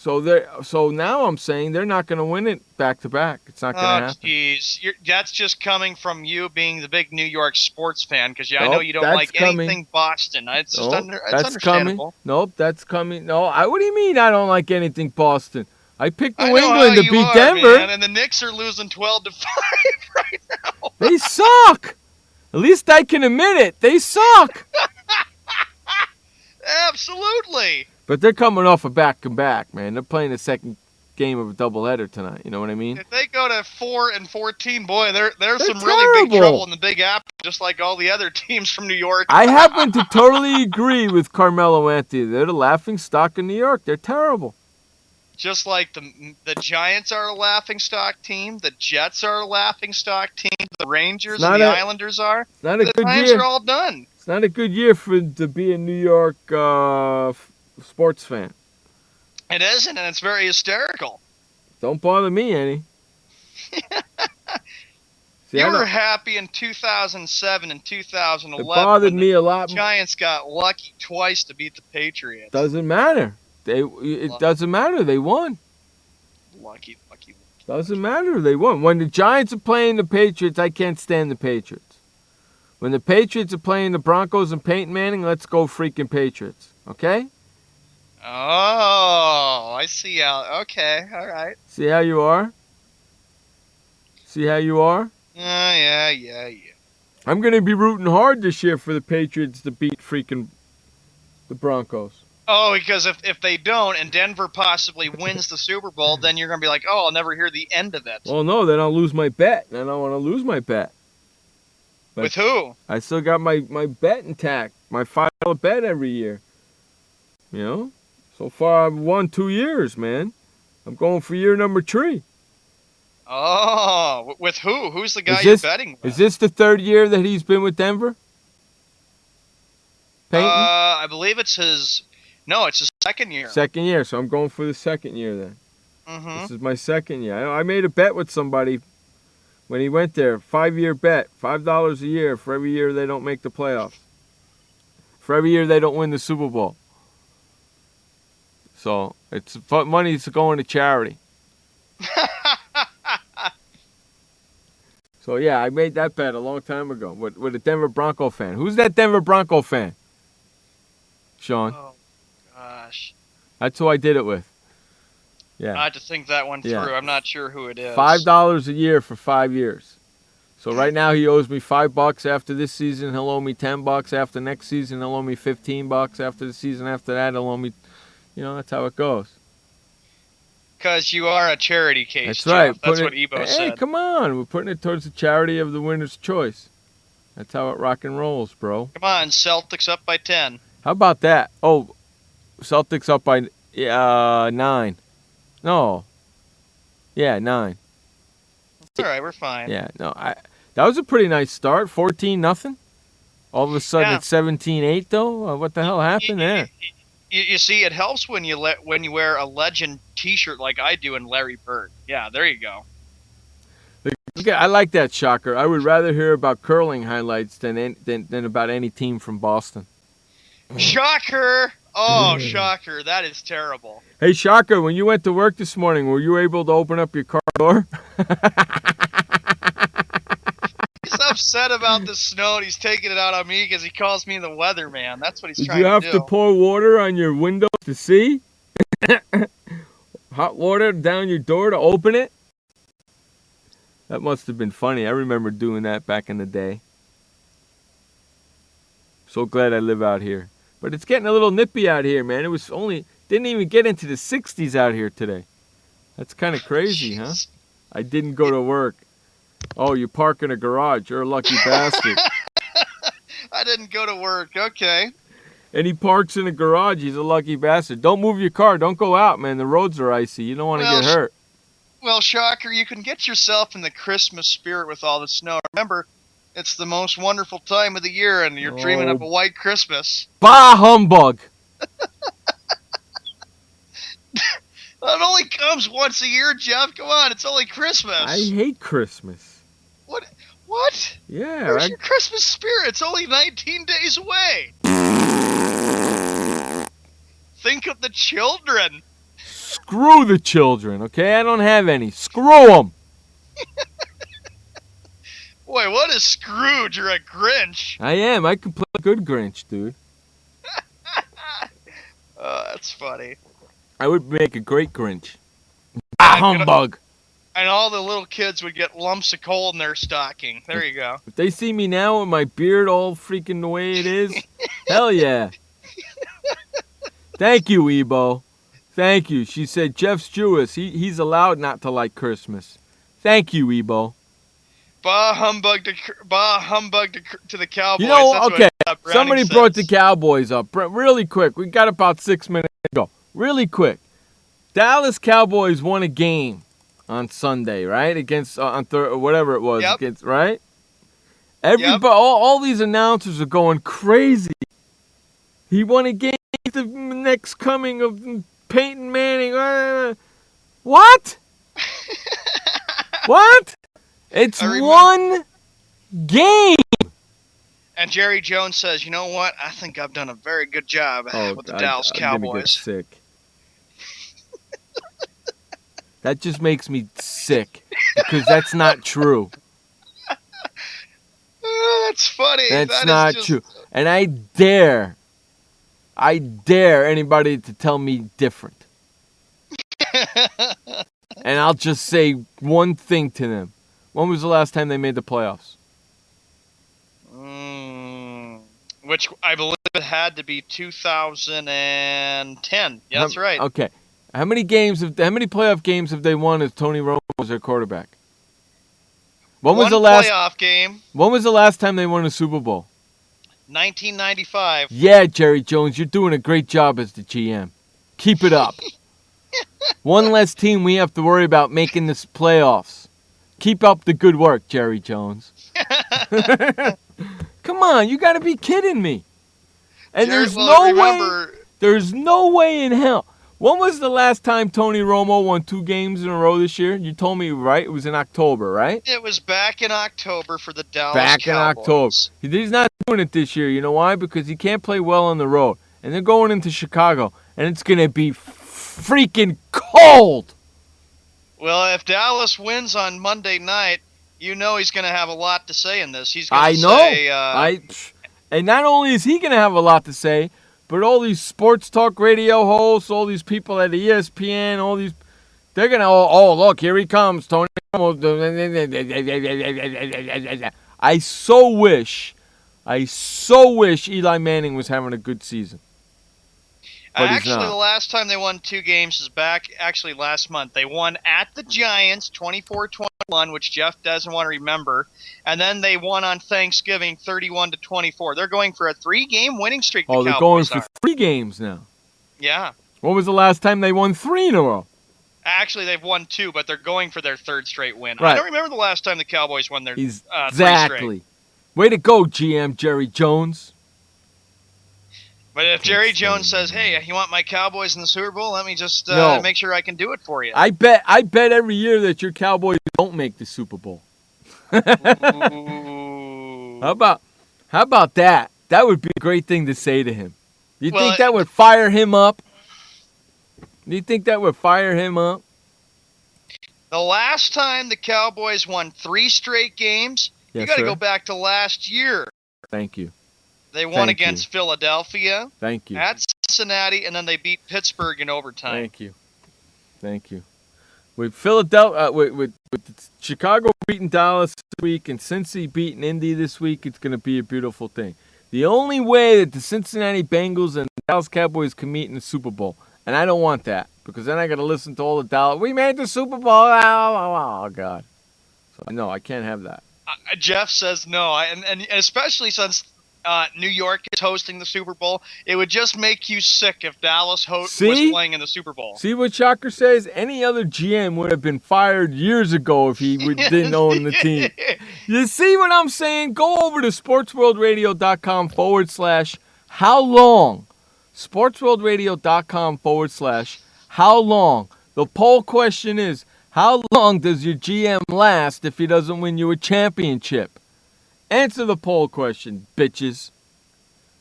So now I'm saying they're not going to win it back to back. It's not going to happen. Oh, jeez. That's just coming from you being the big New York sports fan, because I know you don't like anything Boston. It's just it's understandable. Nope, that's coming. No, what do you mean I don't like anything Boston? I picked New I know England how to you beat are, Denver. man, and the Knicks are losing 12-5 right now. They suck. At least I can admit it. They suck. Absolutely. But they're coming off a back-to-back, man. They're playing the second game of a doubleheader tonight. You know what I mean? If they go to 4-14, boy, there's some terrible. really big trouble in the Big Apple, just like all the other teams from New York. I happen to totally agree with Carmelo Anthony. They're the laughing stock of New York. They're terrible. Just like the Giants are a laughingstock team, the Jets are a laughstock team, the Rangers and the Islanders are. It's not a the good Giants year. are all done. It's not a good year to be a New York sports fan. It isn't, and it's very hysterical. Don't bother me any. See, you were happy in 2007 and 2011. It bothered me a lot. The Giants got lucky twice to beat the Patriots. Doesn't matter. It doesn't matter. They won. Lucky. Doesn't matter. They won. When the Giants are playing the Patriots, I can't stand the Patriots. When the Patriots are playing the Broncos and Peyton Manning, let's go freaking Patriots. Okay? Oh, I see how. Okay, all right. See how you are? See how you are? Yeah. I'm going to be rooting hard this year for the Patriots to beat freaking the Broncos. Oh, because if they don't and Denver possibly wins the Super Bowl, then you're going to be like, oh, I'll never hear the end of it. Well, no, then I'll lose my bet. I don't want to lose my bet. But with who? I still got my bet intact. My $5 bet every year. You know? So far, I've won 2 years, man. I'm going for year number 3. Oh, with who? Who's the guy you're betting with? Is this the 3rd year that he's been with Denver? Peyton? I believe it's his... No, it's his 2nd year. 2nd year, so I'm going for the 2nd year then. Mm-hmm. This is my 2nd year. I made a bet with somebody when he went there. 5-year bet. $5 a year for every year they don't make the playoffs. For every year they don't win the Super Bowl. So, it's money's going to charity. So, yeah, I made that bet a long time ago with a Denver Bronco fan. Who's that Denver Bronco fan? Sean. Oh, gosh. That's who I did it with. Yeah. I had to think that one through. I'm not sure who it is. $5 a year for 5 years. So right now he owes me $5 after this season. He'll owe me $10 after next season. He'll owe me $15 after the season after that. He'll owe me, that's how it goes. Because you are a charity case. That's Jeff. right. That's what Ebo said. Hey, come on. We're putting it towards the charity of the winner's choice. That's how it rock and rolls, bro. Come on, Celtics up by 10. How about that? Oh, Celtics up by 9. No. Yeah, 9. It's all right. We're fine. Yeah, no. That was a pretty nice start. 14-0. All of a sudden it's 17-8 though. What the hell happened there? You see, it helps when you wear a legend T-shirt like I do and Larry Bird. Yeah, there you go. I like that, Shocker. I would rather hear about curling highlights than about any team from Boston. Shocker! Oh, shocker. That is terrible. Hey, Shocker, when you went to work this morning, were you able to open up your car door? He's upset about the snow, and he's taking it out on me because he calls me the weatherman. That's what he's trying to do. Did you have to pour water on your window to see? Hot water down your door to open it? That must have been funny. I remember doing that back in the day. So glad I live out here. But it's getting a little nippy out here, man. Didn't even get into the 60s out here today. That's kind of crazy, huh? I didn't go to work. Oh, you park in a garage. You're a lucky bastard. I didn't go to work. Okay. And he parks in a garage. He's a lucky bastard. Don't move your car. Don't go out, man. The roads are icy. You don't want to get hurt. Well, Shocker, you can get yourself in the Christmas spirit with all the snow. Remember, it's the most wonderful time of the year, and you're dreaming of a white Christmas. Bah humbug! It only comes once a year, Jeff. Come on, it's only Christmas. I hate Christmas. What? Yeah. Where's your Christmas spirit? It's only 19 days away. Think of the children. Screw the children, okay? I don't have any. Screw them. Boy, what is Scrooge? You're a Grinch. I am. I can play a good Grinch, dude. That's funny. I would make a great Grinch. Humbug. And all the little kids would get lumps of coal in their stocking. There you go. If they see me now with my beard all freaking the way it is, hell yeah. Thank you, Ebo. Thank you. She said Jeff's Jewish. He's allowed not to like Christmas. Thank you, Ebo. Bah humbug to the Cowboys. You know, That's okay. what Browning Somebody says. brought the Cowboys up. Really quick. We got about 6 minutes to go. Really quick. Dallas Cowboys won a game on Sunday, right? Against whatever it was, Yep. against, right? Everybody, all these announcers are going crazy. He won a game. The next coming of Peyton Manning. What? What? It's one game. And Jerry Jones says, you know what? I think I've done a very good job with the Dallas I'm gonna get Cowboys. sick. That just makes me sick because that's not true. That's funny. That's not true. And I dare anybody to tell me different. And I'll just say one thing to them. When was the last time they made the playoffs? Which I believe it had to be 2010. Yeah, that's right. Okay. How many playoff games have they won as Tony Romo was their quarterback? When was the last playoff game? When was the last time they won a Super Bowl? 1995. Yeah, Jerry Jones, you're doing a great job as the GM. Keep it up. One less team we have to worry about making this playoffs. Keep up the good work, Jerry Jones. Come on, you got to be kidding me. And there's no way in hell. When was the last time Tony Romo won 2 games in a row this year? You told me, right? It was in October, right? It was back in October for the Dallas Back in Cowboys. October. He's not doing it this year. You know why? Because he can't play well on the road. And they're going into Chicago, and it's going to be freaking cold. Well, if Dallas wins on Monday night, you know he's going to have a lot to say in this. He's going to say... And not only is he going to have a lot to say, but all these sports talk radio hosts, all these people at ESPN, all these... They're going to... Oh, look, here he comes, Tony. I so wish Eli Manning was having a good season. But actually, the last time they won 2 games is back last month. They won at the Giants 24-21, which Jeff doesn't want to remember. And then they won on Thanksgiving 31-24. They're going for a 3-game winning streak. Oh, they're going for 3 games now. Yeah. When was the last time they won 3 in a row? Actually, they've won 2, but they're going for their 3rd straight win. Right. I don't remember the last time the Cowboys won their 3 straight. Exactly. Way to go, GM Jerry Jones. But if Jerry Jones says, "Hey, you want my Cowboys in the Super Bowl? Let me just make sure I can do it for you." I bet every year that your Cowboys don't make the Super Bowl. How about that? That would be a great thing to say to him. You think that would fire him up? Do you think that would fire him up? The last time the Cowboys won 3 straight games, you got to go back to last year. Thank you. They won against Philadelphia. Thank you. At Cincinnati, and then they beat Pittsburgh in overtime. Thank you. With Philadelphia, with Chicago beating Dallas this week and Cincy beating Indy this week, it's going to be a beautiful thing. The only way that the Cincinnati Bengals and the Dallas Cowboys can meet in the Super Bowl, and I don't want that because then I got to listen to all the Dallas. We made the Super Bowl. Oh God. So no, I can't have that. Jeff says no, and especially since New York is hosting the Super Bowl, it would just make you sick if Dallas was playing in the Super Bowl. See what Shocker says? Any other GM would have been fired years ago if he didn't own the team. You see what I'm saying? Go over to sportsworldradio.com/how long. sportsworldradio.com/how long. The poll question is, how long does your GM last if he doesn't win you a championship? Answer the poll question, bitches.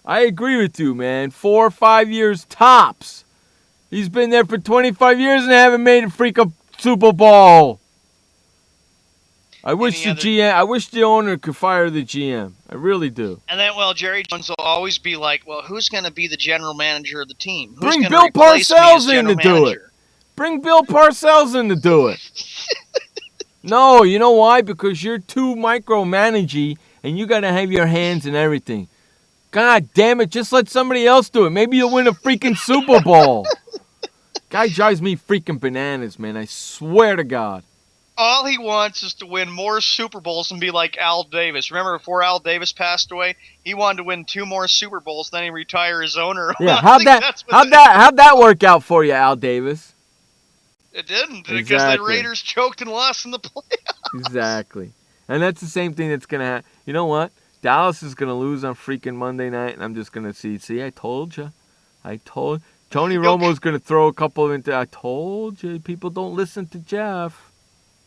I agree with you, man. 4 or 5 years tops. He's been there for 25 years and they haven't made a freaking Super Bowl. I wish the owner could fire the GM. I really do. And then, Jerry Jones will always be like, well, who's going to be the general manager of the team? Who's Bring gonna Bill replace me as Parcells in to general do it. manager? Bring Bill Parcells in to do it. No, you know why? Because you're too micromanagey and you got to have your hands in everything. God damn it, just let somebody else do it. Maybe you'll win a freaking Super Bowl. Guy drives me freaking bananas, man. I swear to God. All he wants is to win more Super Bowls and be like Al Davis. Remember before Al Davis passed away, he wanted to win 2 more Super Bowls, then he retire as owner. Yeah, how'd that work out for you, Al Davis? It didn't, because Exactly. the Raiders choked and lost in the playoffs. Exactly. And that's the same thing that's going to happen. You know what? Dallas is going to lose on freaking Monday night, and I'm just going to see, I told you. Tony Romo's going to throw a couple into, I told you, people don't listen to Jeff.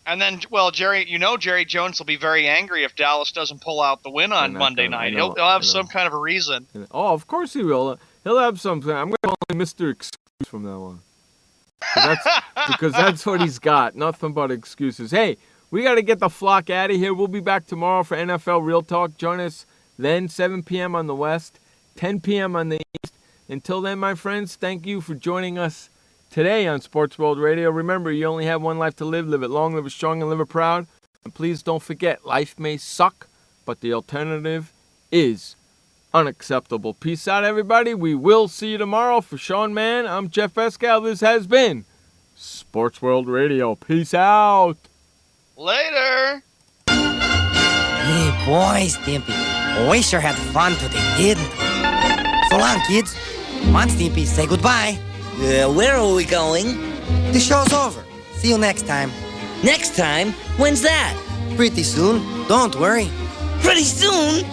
And then, Jerry Jones will be very angry if Dallas doesn't pull out the win on Monday night. He'll have some kind of a reason. Oh, of course he will. He'll have something. I'm going to call him Mr. Excuse from now on. Because that's what he's got. Nothing but excuses. Hey, we got to get the flock out of here. We'll be back tomorrow for NFL Real Talk. Join us then, 7 p.m. on the West, 10 p.m. on the East. Until then, my friends, thank you for joining us today on Sports World Radio. Remember, you only have one life to live. Live it long, live it strong, and live it proud. And please don't forget, life may suck, but the alternative is unacceptable. Peace out, everybody. We will see you tomorrow. For Sean Mann, I'm Jeff Escal. This has been Sports World Radio. Peace out. Later. Hey, boys, Stimpy. We sure had fun today, didn't we? So long, kids. Come on, Stimpy, say goodbye. Where are we going? The show's over. See you next time. Next time? When's that? Pretty soon. Don't worry. Pretty soon?